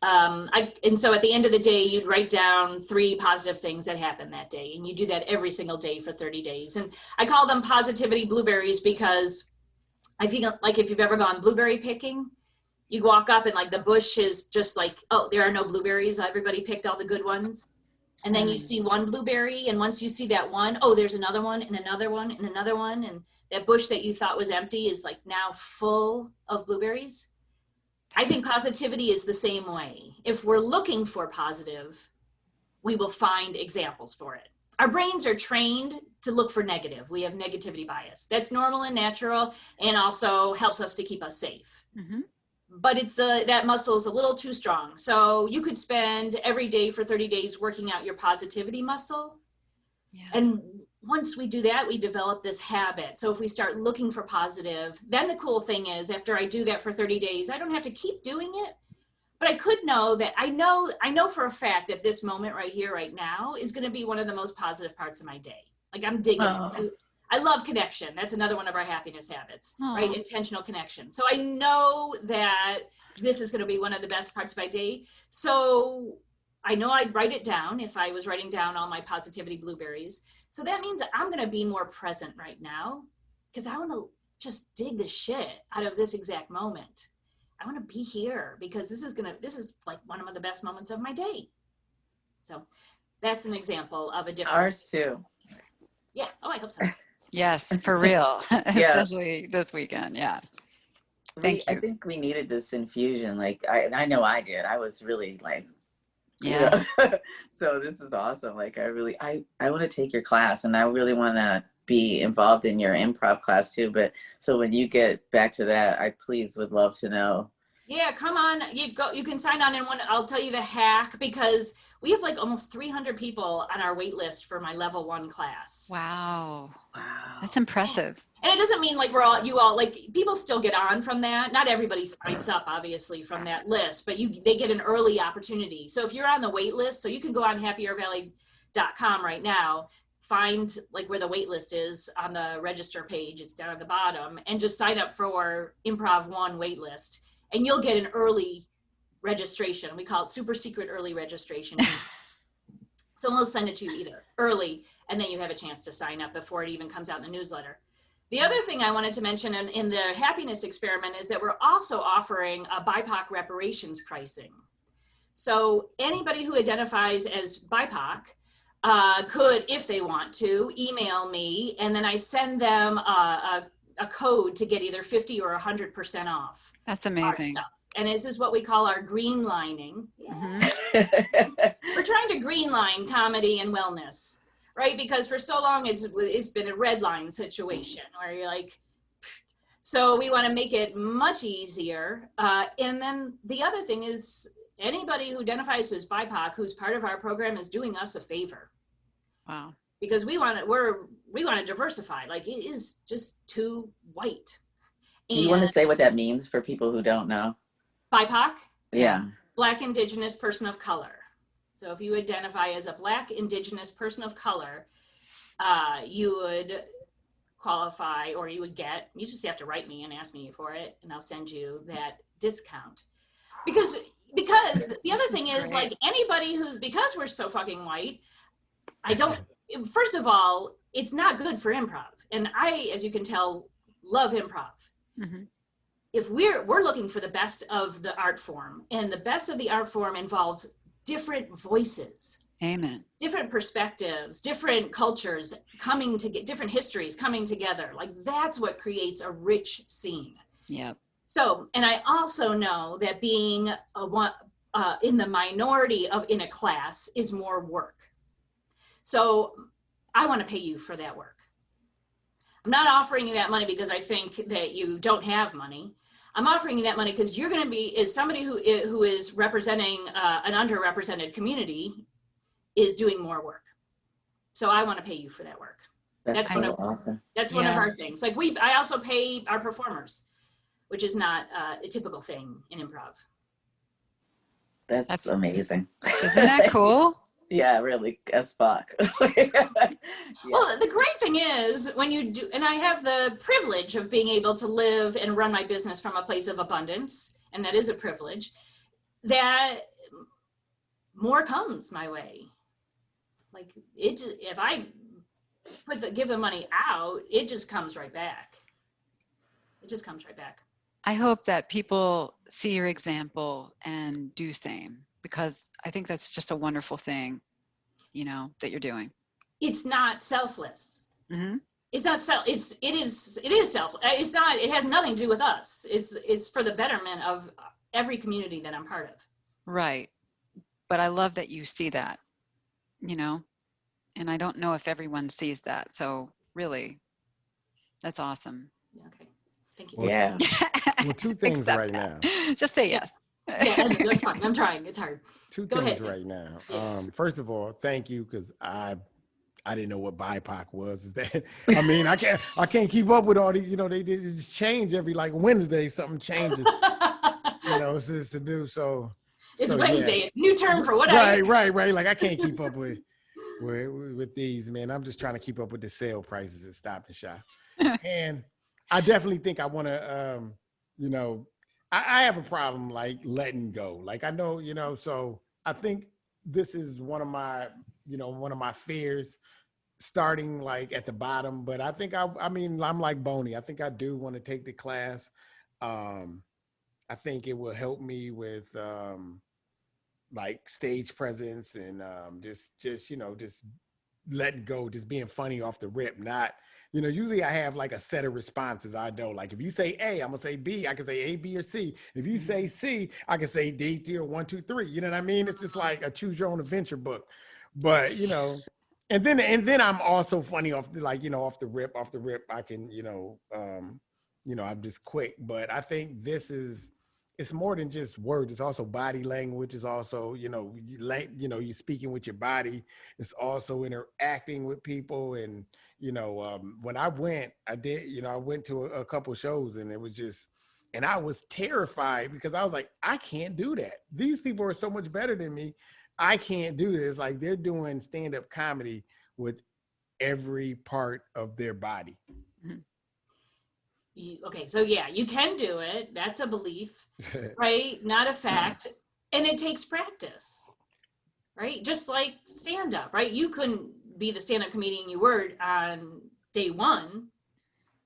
And so at the end of the day, you'd write down 3 positive things that happened that day. And you do that every single day for 30 days. And I call them positivity blueberries because I feel like if you've ever gone blueberry picking, you walk up and like the bush is just like, oh, there are no blueberries. Everybody picked all the good ones. And then you see one blueberry. And once you see that one, oh, there's another one and another one and another one. And that bush that you thought was empty is like now full of blueberries. I think positivity is the same way. If we're looking for positive, we will find examples for it. Our brains are trained to look for negative. We have negativity bias. That's normal and natural and also helps us to keep us safe. Mm-hmm. But it's that muscle is a little too strong. So you could spend every day for 30 days working out your positivity muscle. Yeah. And once we do that, we develop this habit. So if we start looking for positive, then the cool thing is after I do that for 30 days, I don't have to keep doing it. But I could know that I know for a fact that this moment right here, right now is going to be one of the most positive parts of my day. Like I'm digging it. I love connection. That's another one of our happiness habits, right? Intentional connection. So I know that this is going to be one of the best parts of my day. So I know I'd write it down if I was writing down all my positivity blueberries. So that means that I'm going to be more present right now because I want to just dig the shit out of this exact moment. I want to be here because this is like one of the best moments of my day. So that's an example of a different. Ours too. Yeah. Oh, I hope so. Yes, for real. Especially this weekend. Yeah. Thank I you. think we needed this infusion. Like I know I did. I was really like, Yeah. So this is awesome. Like I want to take your class and I really want to be involved in your improv class too. But so when you get back to that, I please would love to know. Yeah, come on. You can sign on I'll tell you the hack because we have like almost 300 people on our wait list for my level 1 class. Wow. Wow. That's impressive. And it doesn't mean like people still get on from that. Not everybody signs up obviously from that list, but they get an early opportunity. So if you're on the wait list, so you can go on happiervalley.com right now, find like where the wait list is on the register page. It's down at the bottom and just sign up for Improv 1 wait list and you'll get an early registration. We call it super secret early registration. So we'll send it to you either early and then you have a chance to sign up before it even comes out in the newsletter. The other thing I wanted to mention in the happiness experiment is that we're also offering a BIPOC reparations pricing. So anybody who identifies as BIPOC could, if they want to, email me, and then I send them a code to get either 50 or 100% off That's our amazing. stuff. And this is what we call our green lining. Mhm. We're trying to green line comedy and wellness, right? Because for so long it's been a red line situation where you're like, pfft. So we want to make it much easier. And then the other thing is anybody who identifies as BIPOC who's part of our program is doing us a favor, Wow. because we want to diversify. Like, it is just too white. Do you want to say what that means for people who don't know? BIPOC? Yeah. Black, Indigenous, person of color. So if you identify as a Black, Indigenous, person of color, you would qualify, or you would get, you just have to write me and ask me for it, and I'll send you that discount. Because the other thing is, like, anybody who's, because we're so fucking white, first of all, it's not good for improv. And I, as you can tell, love improv. Mhm. If we're looking for the best of the art form, and the best of the art form involves different voices, Amen. different perspectives, different cultures coming to get different histories coming together. Like, that's what creates a rich scene. Yep. So, and I also know that being in the minority in a class is more work. So I want to pay you for that work. I'm not offering you that money because I think that you don't have money. I'm offering you that money because you're going to be, as somebody who is representing an underrepresented community, is doing more work. So I want to pay you for that work. That's That's so what awesome. That's one of Yeah. our things. Like, I also pay our performers, which is not a typical thing in improv. That's amazing. Isn't that cool? Yeah, really, as fuck. Yeah. Well, the great thing is when you do, and I have the privilege of being able to live and run my business from a place of abundance, and that is a privilege, that more comes my way. Like, if I give the money out, it just comes right back. It just comes right back. I hope that people see your example and do same, because I think that's just a wonderful thing, that you're doing. It's not selfless. Hmm. It's not it is self. It's not, it has nothing to do with us. It's for the betterment of every community that I'm part of. Right. But I love that you see that, and I don't know if everyone sees that. So really, that's awesome. Okay. Thank you. Yeah. Well, two things Accept right that. now. Just say yes. Yeah, I'm trying. It's hard. Two Go things ahead. right now. Yeah. First of all, thank you, because I didn't know what BIPOC was. Is that? I mean, I can't keep up with all these. They just change every like Wednesday. Something changes. It's just to do. So It's so, Wednesday. yes. New term for what Right. Like I can't keep up with these, man. I'm just trying to keep up with the sale prices at Stop and Shop. And I definitely think I want to, I have a problem like letting go. Like I know, so I think this is one of my fears, starting like at the bottom. But I think I'm like Boney. I think I do want to take the class. I think it will help me with like stage presence and just letting go, just being funny off the rip. Not, usually I have like a set of responses. I know, like if you say A, I'm gonna say B. I can say A, B, or C. If you say C, I can say D, D, or 1, 2, 3. You know what I mean? It's just like a choose your own adventure book. But and then I'm also funny off the off the rip. I can I'm just quick. But I think it's more than just words. It's also body language. It's also, you're speaking with your body. It's also interacting with people. And, when I went, I went to a couple shows, and it was just, and I was terrified because I was like, I can't do that. These people are so much better than me. I can't do this. Like, they're doing stand-up comedy with every part of their body. Okay, so yeah, you can do it. That's a belief, right? Not a fact. And it takes practice, right? Just like stand-up, right? You couldn't be the stand-up comedian you were on day one.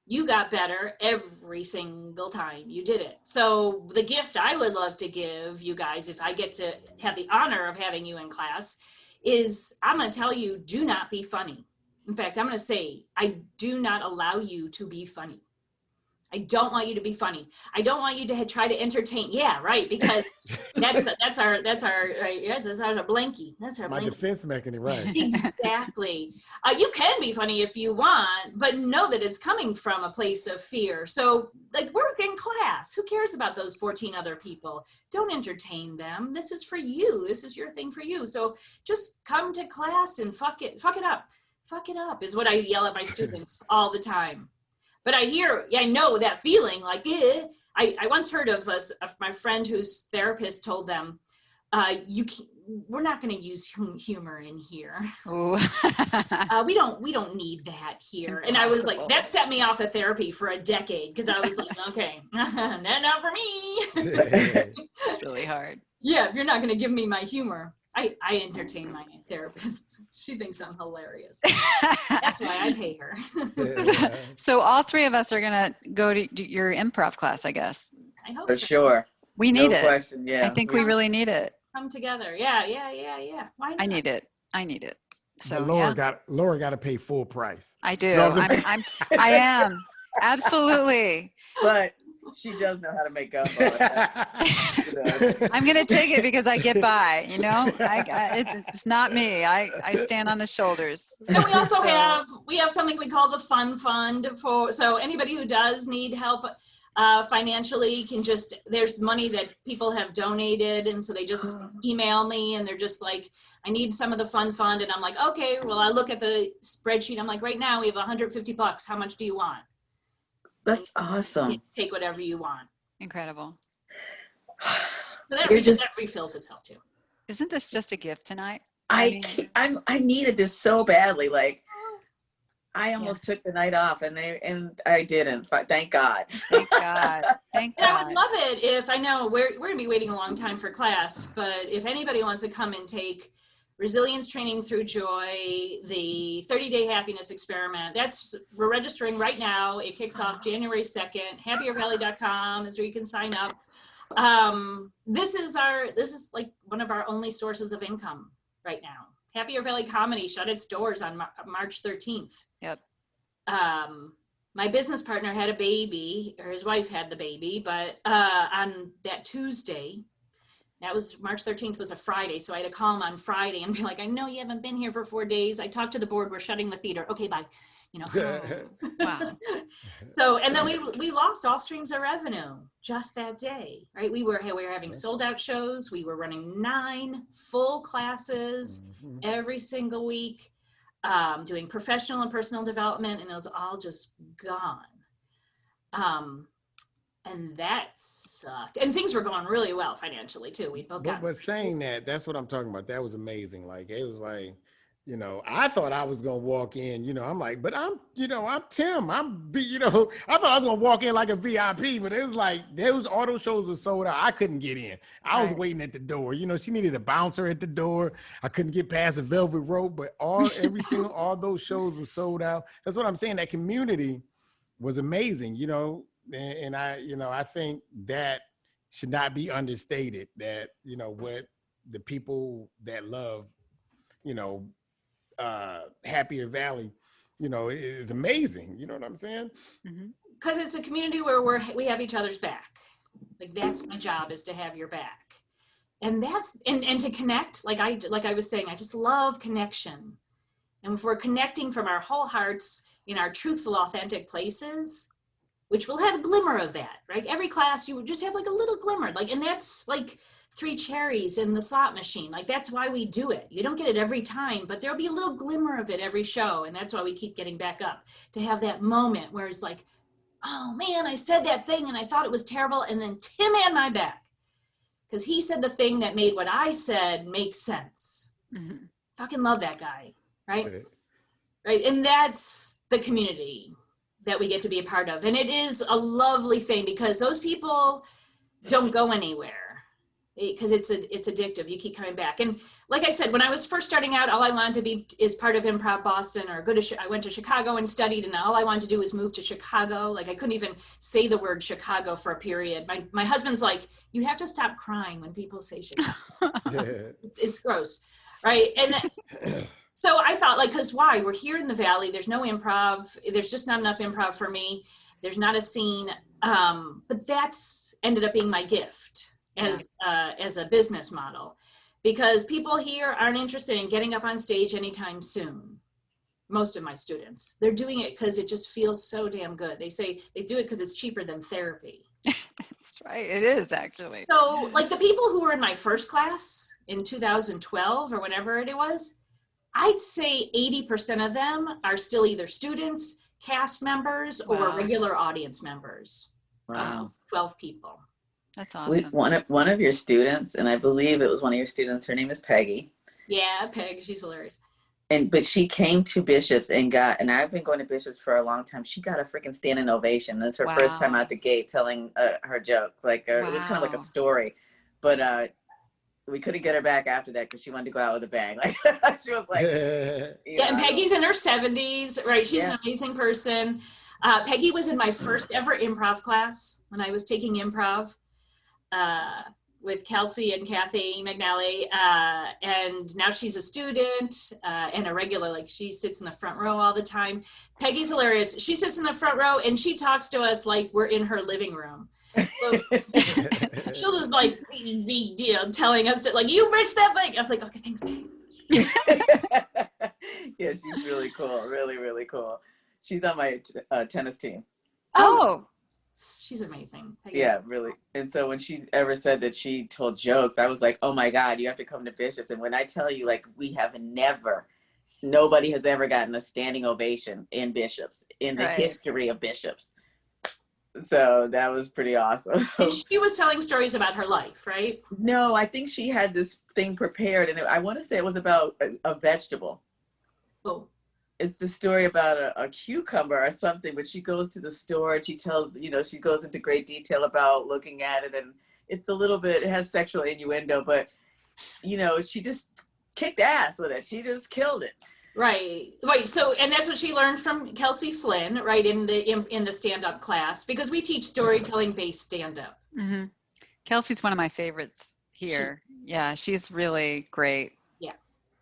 you got better every single time you did it. So the gift I would love to give you guys, if I get to have the honor of having you in class, is I'm going to tell you, do not be funny. In fact, I'm going to say, I do not allow you to be funny. I don't want you to be funny. I don't want you to try to entertain. Yeah, right. Because that's our right. Yeah, that's our blankie. That's our My blankie. defense mechanism, right? Exactly. You can be funny if you want, but know that it's coming from a place of fear. So, like, we're in class. Who cares about those 14 other people? Don't entertain them. This is for you. This is your thing for you. So just come to class and fuck it up. Fuck it up is what I yell at my students all the time. But I know that feeling like, eh. I once heard of my friend whose therapist told them, we're not going to use humor in here. Ooh. We don't need that here. And I was like, that set me off of therapy for a decade, because I was like, okay, not for me. It's really hard. Yeah, if you're not going to give me my humor. I entertain my therapist. She thinks I'm hilarious. That's why I pay her. So all three of us are gonna go to your improv class, I guess. I hope For so. sure. We need No it. question. Yeah. I think we really need it. Come together. Yeah. Why not? I need it. So But Laura yeah, got to pay full price. I do. No, I am. Absolutely. But she does know how to make up on it. I'm gonna take it because I get by. It's not me. I stand on the shoulders. And we also have something we call the Fun Fund so anybody who does need help financially can there's money that people have donated, and so they just email me and they're just like, I need some of the Fun Fund, and I'm like, okay, well, I look at the spreadsheet, I'm like, right now we have $150. How much do you want? That's awesome. You take whatever you want. Incredible. So that refills itself too. Isn't this just a gift tonight? I needed this so badly. Like, I almost took the night off, and I didn't. But thank God. Thank God. Thank And God. I would love it if, I know we're going to be waiting a long time for class, but if anybody wants to come and take Resilience Training Through Joy, the 30-day happiness experiment, we're registering right now. It kicks off January 2nd. HappierValley.com is where you can sign up. This is like one of our only sources of income right now. Happier Valley Comedy shut its doors on March 13th. Yep. My business partner had a baby, or his wife had the baby, but on that Tuesday, that was March 13th was a Friday. So I had to call him on Friday and be like, I know you haven't been here for 4 days. I talked to the board. We're shutting the theater. Okay, bye. Wow. So, and then we lost all streams of revenue just that day, right? We were having sold out shows. We were running 9 full classes every single week, doing professional and personal development, and it was all just gone. And that sucked. And things were going really well financially too. We both got. But saying that's what I'm talking about. That was amazing. Like, it was like, I thought I was gonna walk in. I'm like, but I'm Tim. I thought I was gonna walk in like a VIP, but it was like all those shows were sold out. I couldn't get in. I was waiting at the door. She needed a bouncer at the door. I couldn't get past the velvet rope. But all those shows were sold out. That's what I'm saying. That community was amazing. And I think that should not be understated, that, what the people that love, Happier Valley, is amazing. You know what I'm saying? Because it's a community where we have each other's back. Like, that's my job, is to have your back. And and to connect, like I was saying, I just love connection. And if we're connecting from our whole hearts in our truthful, authentic places, which will have a glimmer of that, right? Every class, you would just have like a little glimmer, and that's like 3 cherries in the slot machine. Like, that's why we do it. You don't get it every time, but there'll be a little glimmer of it every show. And that's why we keep getting back up, to have that moment where it's like, oh man, I said that thing and I thought it was terrible. And then Tim had my back, because he said the thing that made what I said make sense. Fucking love that guy, right? Right. And that's the community that we get to be a part of. And it is a lovely thing, because those people don't go anywhere. because it's addictive. You keep coming back. And like I said, when I was first starting out, all I wanted to be is part of Improv Boston, or I went to Chicago and studied, and all I wanted to do was move to Chicago. Like I couldn't even say the word Chicago for a period. My husband's like, you have to stop crying when people say Chicago. It's gross, right? And then, so I thought, like, because why? We're here in the Valley. There's no improv. There's just not enough improv for me. There's not a scene. But that's ended up being my gift as a business model, because people here aren't interested in getting up on stage anytime soon. Most of my students, they're doing it because it just feels so damn good. They say they do it because it's cheaper than therapy. That's right. It is actually. So like the people who were in my first class in 2012 or whenever it was, I'd say 80% of them are still either students, cast members, or Wow. regular audience members. Wow. 12 people. That's awesome. One of your students, and I believe it was one of your students, her name is Peggy. Yeah, Peg, she's hilarious. But she came to Bishops and I've been going to Bishops for a long time. She got a freaking standing ovation. That's her first time Wow. out the gate telling her jokes. Like it was kind of like a Wow. story, but we couldn't get her back after that because she wanted to go out with a bang. Like she was like, Yeah, and Peggy's in her 70s, right? She's an amazing person. Peggy was in my first ever improv class when I was taking improv with Kelsey and Kathy McNally. And now she's a student and a regular, like she sits in the front row all the time. Peggy's hilarious. She sits in the front row and she talks to us like we're in her living room. So, she'll just like be telling us that, like, you missed that thing. I was like, okay, thanks, Peggy. Yeah, she's really cool. Really, really cool. She's on my tennis team. Oh, She's amazing. Peggy's Yeah, really. And so when she ever said that she told jokes, I was like, oh my God, you have to come to Bishops. And when I tell you, like, nobody has ever gotten a standing ovation in Bishops, in the Right. history of Bishops. So that was pretty awesome. And she was telling stories about her life, right? No, I think she had this thing prepared, and I want to say it was about a vegetable. Oh, It's the story about a cucumber or something, but she goes to the store and she tells, she goes into great detail about looking at it, and it's a little bit, it has sexual innuendo, but she just kicked ass with it. She just killed it. right. So, and that's what she learned from Kelsey Flynn, right, in the stand-up class, because we teach storytelling-based stand-up. hmm Kelsey's one of my favorites here. Yeah, she's really great.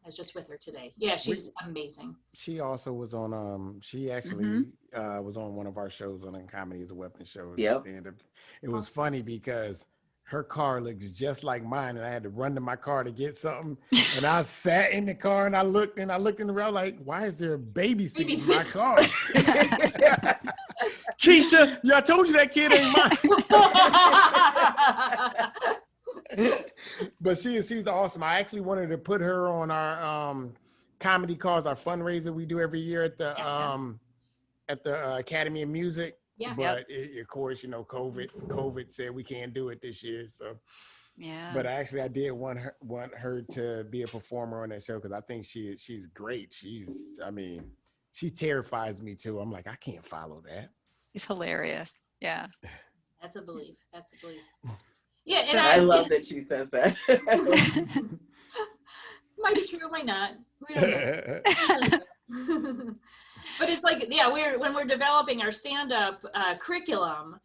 I was just with her today. Yeah, she's amazing. She also was on she actually was on one of our shows on Comedy is a Weapon show. Yep. Stand-up. It was funny because her car looks just like mine, and I had to run to my car to get something. And I sat in the car and I looked in the road like, why is there a baby seat in my car? Keisha, yeah, I told you that kid ain't mine. But she's awesome. I actually wanted to put her on our comedy cause, our fundraiser we do every year at the Academy of Music. Yeah. But of course, COVID said we can't do it this year. So Yeah. but actually I did want her to be a performer on that show because I think she's great. She terrifies me too. I'm like, I can't follow that. She's hilarious. Yeah. That's a belief. Yeah, and I love that she says that. might be true, might not. We don't know. But it's like, when we're developing our stand-up curriculum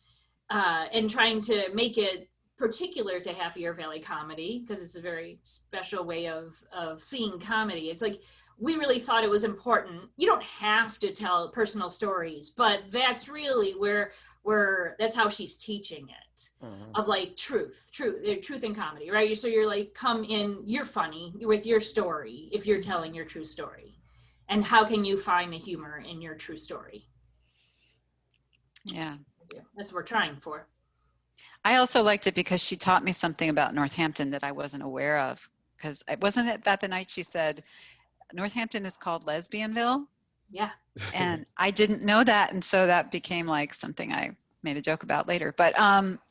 and trying to make it particular to Happier Valley Comedy, because it's a very special way of seeing comedy. It's like, we really thought it was important. You don't have to tell personal stories, but that's really where that's how she's teaching it, of like truth in comedy, right? So you're like, come in, you're funny with your story if you're telling your true story. And how can you find the humor in your true story? Yeah. That's what we're trying for. I also liked it because she taught me something about Northampton that I wasn't aware of. Because wasn't it that the night she said, Northampton is called Lesbianville? Yeah. And I didn't know that. And so that became like something I made a joke about later. But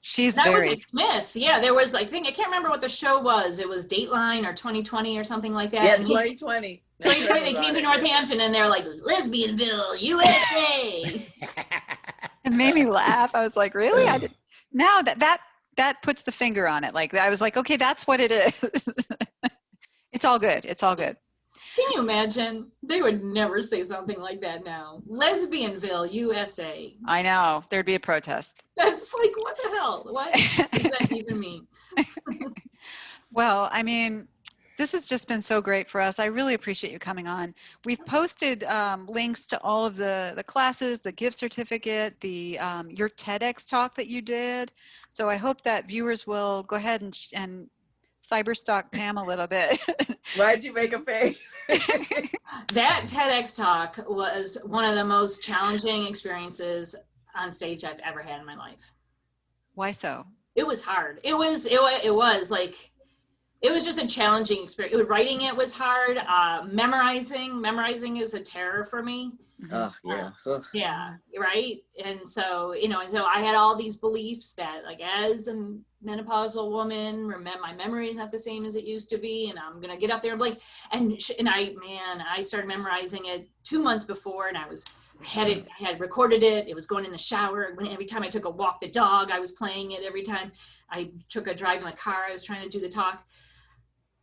she's That very... was at Smith. Yeah, there was, I can't remember what the show was. It was Dateline or 2020 or something like that. Yeah, And 2020. 2020, they came to Northampton and they're like, Lesbianville, USA. It made me laugh. I was like, really? I did. Now that that puts the finger on it. Like I was like, okay, that's what it is. It's all good. It's all good. Can you imagine? They would never say something like that now. Lesbianville, USA. I know there'd be a protest. That's like, what the hell? What does that even mean? Well, I mean, this has just been so great for us. I really appreciate you coming on. We've posted links to all of the classes, the gift certificate, the your TEDx talk that you did. So I hope that viewers will go ahead and cyberstalk Pam a little bit. Why'd you make a face? That TEDx talk was one of the most challenging experiences on stage I've ever had in my life. Why so? It was hard. It was like, it was just a challenging experience. Writing it was hard. Memorizing is a terror for me. Oh, yeah. Ugh. Yeah, right. And so, and so I had all these beliefs that, like, as a menopausal woman, my memory is not the same as it used to be, and I'm gonna get up there and like, and I started memorizing it 2 months before, and I had recorded it. It was going in the shower. Every time I took a walk the dog, I was playing it. Every time I took a drive in the car, I was trying to do the talk.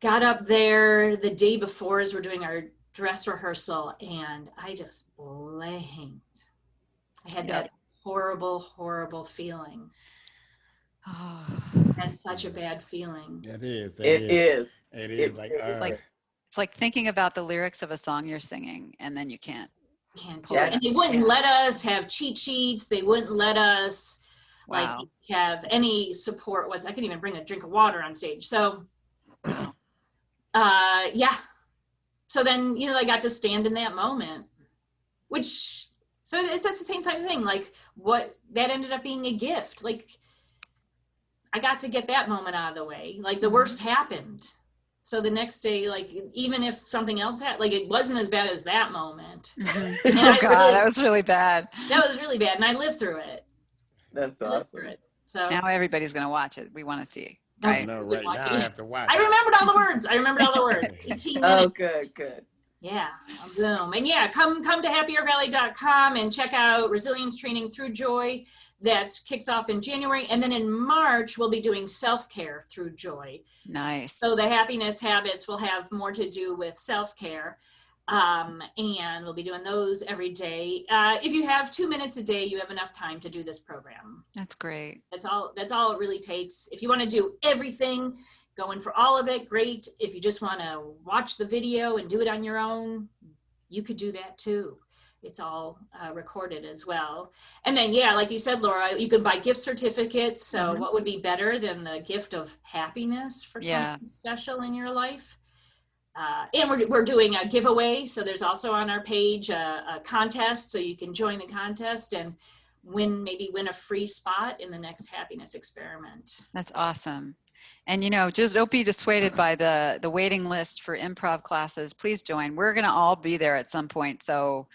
Got up there the day before as we're doing our dress rehearsal, and I just blanked. I had that horrible, horrible feeling. Oh, That's such a bad feeling. It is. It is. It is like it's like thinking about the lyrics of a song you're singing, and then you can't. Can't do it. And they wouldn't let us have cheat sheets. They wouldn't let us like have any support. I couldn't even bring a drink of water on stage. So, yeah. So then, I got to stand in that moment, that's the same type of thing. Like that ended up being a gift. Like I got to get that moment out of the way. Like the worst happened. So the next day, like, even if something else happened, like it wasn't as bad as that moment. Oh God, that was really bad. That was really bad. And I lived through it. That's awesome. So now everybody's going to watch it. We want to see. Right? No, right now I have to watch. I remembered all the words. 18 minutes. Oh, good. Yeah, boom. And yeah, come to happiervalley.com and check out Resilience Training Through Joy. That kicks off in January. And then in March, we'll be doing self-care through joy. Nice. So the happiness habits will have more to do with self-care. And we'll be doing those every day. If you have 2 minutes a day, you have enough time to do this program. That's great. That's all it really takes. If you want to do everything, go in for all of it, great. If you just want to watch the video and do it on your own, you could do that too. It's all recorded as well. And then, yeah, like you said, Laura, you can buy gift certificates. So what would be better than the gift of happiness for something special in your life? And we're doing a giveaway. So there's also on our page a contest. So you can join the contest and win a free spot in the next happiness experiment. That's awesome. And, just don't be dissuaded by the waiting list for improv classes. Please join. We're going to all be there at some point. So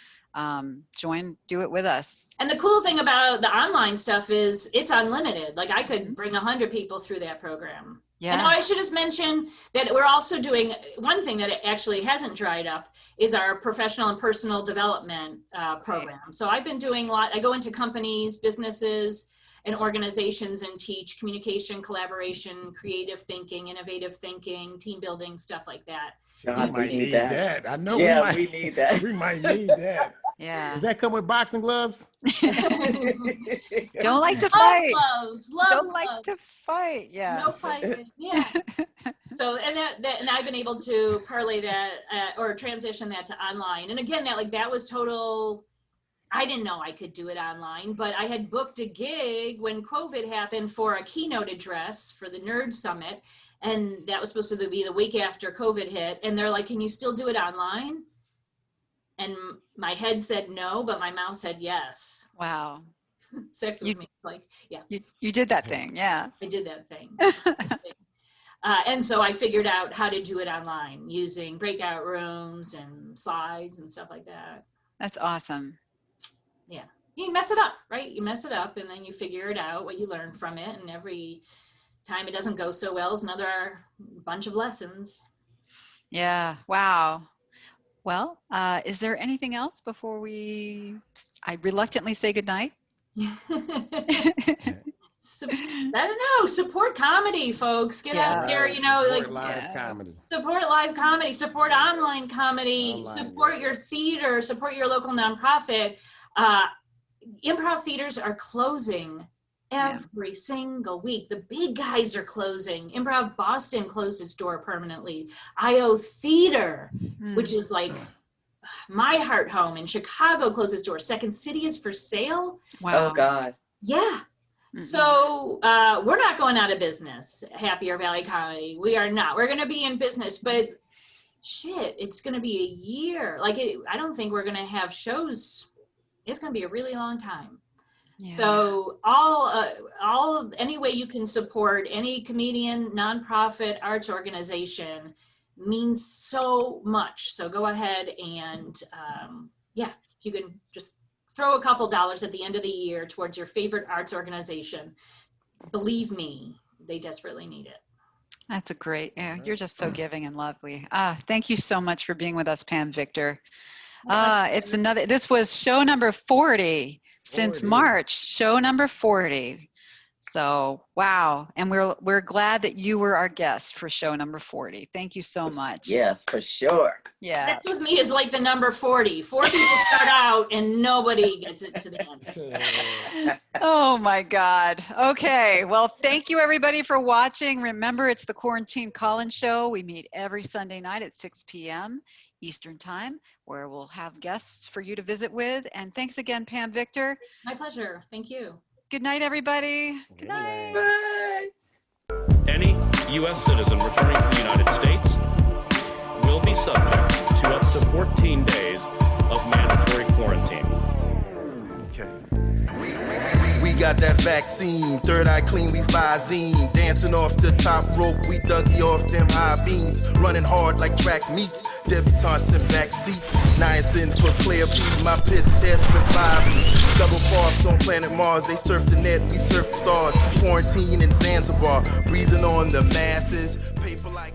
join, do it with us. And the cool thing about the online stuff is it's unlimited. Like I could bring 100 people through that program. Yeah. And I should just mention that we're also doing one thing that actually hasn't dried up is our professional and personal development program. Right. So I've been doing I go into companies, businesses, and organizations and teach communication, collaboration, creative thinking, innovative thinking, team building, stuff like that. God, we might need that. I know. Yeah, we need that. We might need that. Yeah. Does that come with boxing gloves? Don't like to fight. Don't like to fight. Yeah. No fighting. Yeah. So, and I've been able to parlay that or transition that to online. And again, that was total. I didn't know I could do it online, but I had booked a gig when COVID happened for a keynote address for the Nerd Summit. And that was supposed to be the week after COVID hit. And they're like, can you still do it online? And my head said no, but my mouth said yes. Wow. Sex with me. It's like, yeah. You did that thing. Yeah. I did that thing. And so I figured out how to do it online using breakout rooms and slides and stuff like that. That's awesome. Yeah. You mess it up, right? You mess it up and then you figure it out, what you learn from it. And every time it doesn't go so well is another bunch of lessons. Yeah. Wow. Well, is there anything else before I reluctantly say goodnight? I don't know, support comedy, folks. Get out there, you know, Support like live comedy. support live comedy, support online comedy, support your theater, support your local nonprofit. Improv theaters are closing every single week. The big guys are closing. Improv Boston closed its door permanently. IO Theater, which is like my heart home in Chicago, closed its door. Second City is for sale. Wow. Oh God. Yeah. So we're not going out of business, Happier Valley Comedy. We are not. We're going to be in business, but shit, it's going to be a year. Like, I don't think we're going to have shows. It's going to be a really long time. Yeah. So any way you can support any comedian, nonprofit, arts organization means so much. So go ahead and if you can just throw a couple dollars at the end of the year towards your favorite arts organization. Believe me, they desperately need it. That's a great, you're just so giving and lovely. Thank you so much for being with us, Pam Victor. This was show number 40 since March, show number 40. So, wow. And we're glad that you were our guest for show number 40. Thank you so much. Yes, for sure. Yeah. Sex with me is like the number 40. 4 people start out and nobody gets it to the end. Oh my God. Okay. Well, thank you everybody for watching. Remember, it's the Quarantine Call-In Show. We meet every Sunday night at 6 p.m. Eastern Time, where we'll have guests for you to visit with. And thanks again, Pam Victor. My pleasure. Thank you. Good night, everybody. Good night. Bye. Any U.S. citizen returning to the United States will be subject to up to 14 days of mandatory quarantine. Okay. We got that vaccine, third eye clean, we Visine. Dancing off the top rope, we Dougie off them high beams. Running hard like track meets, debutantes in back seats. Niacin for clear P, my piss test with 5. Double parks on planet Mars, they surf the net, we surf the stars. Quarantine in Zanzibar, breathing on the masses. Paper like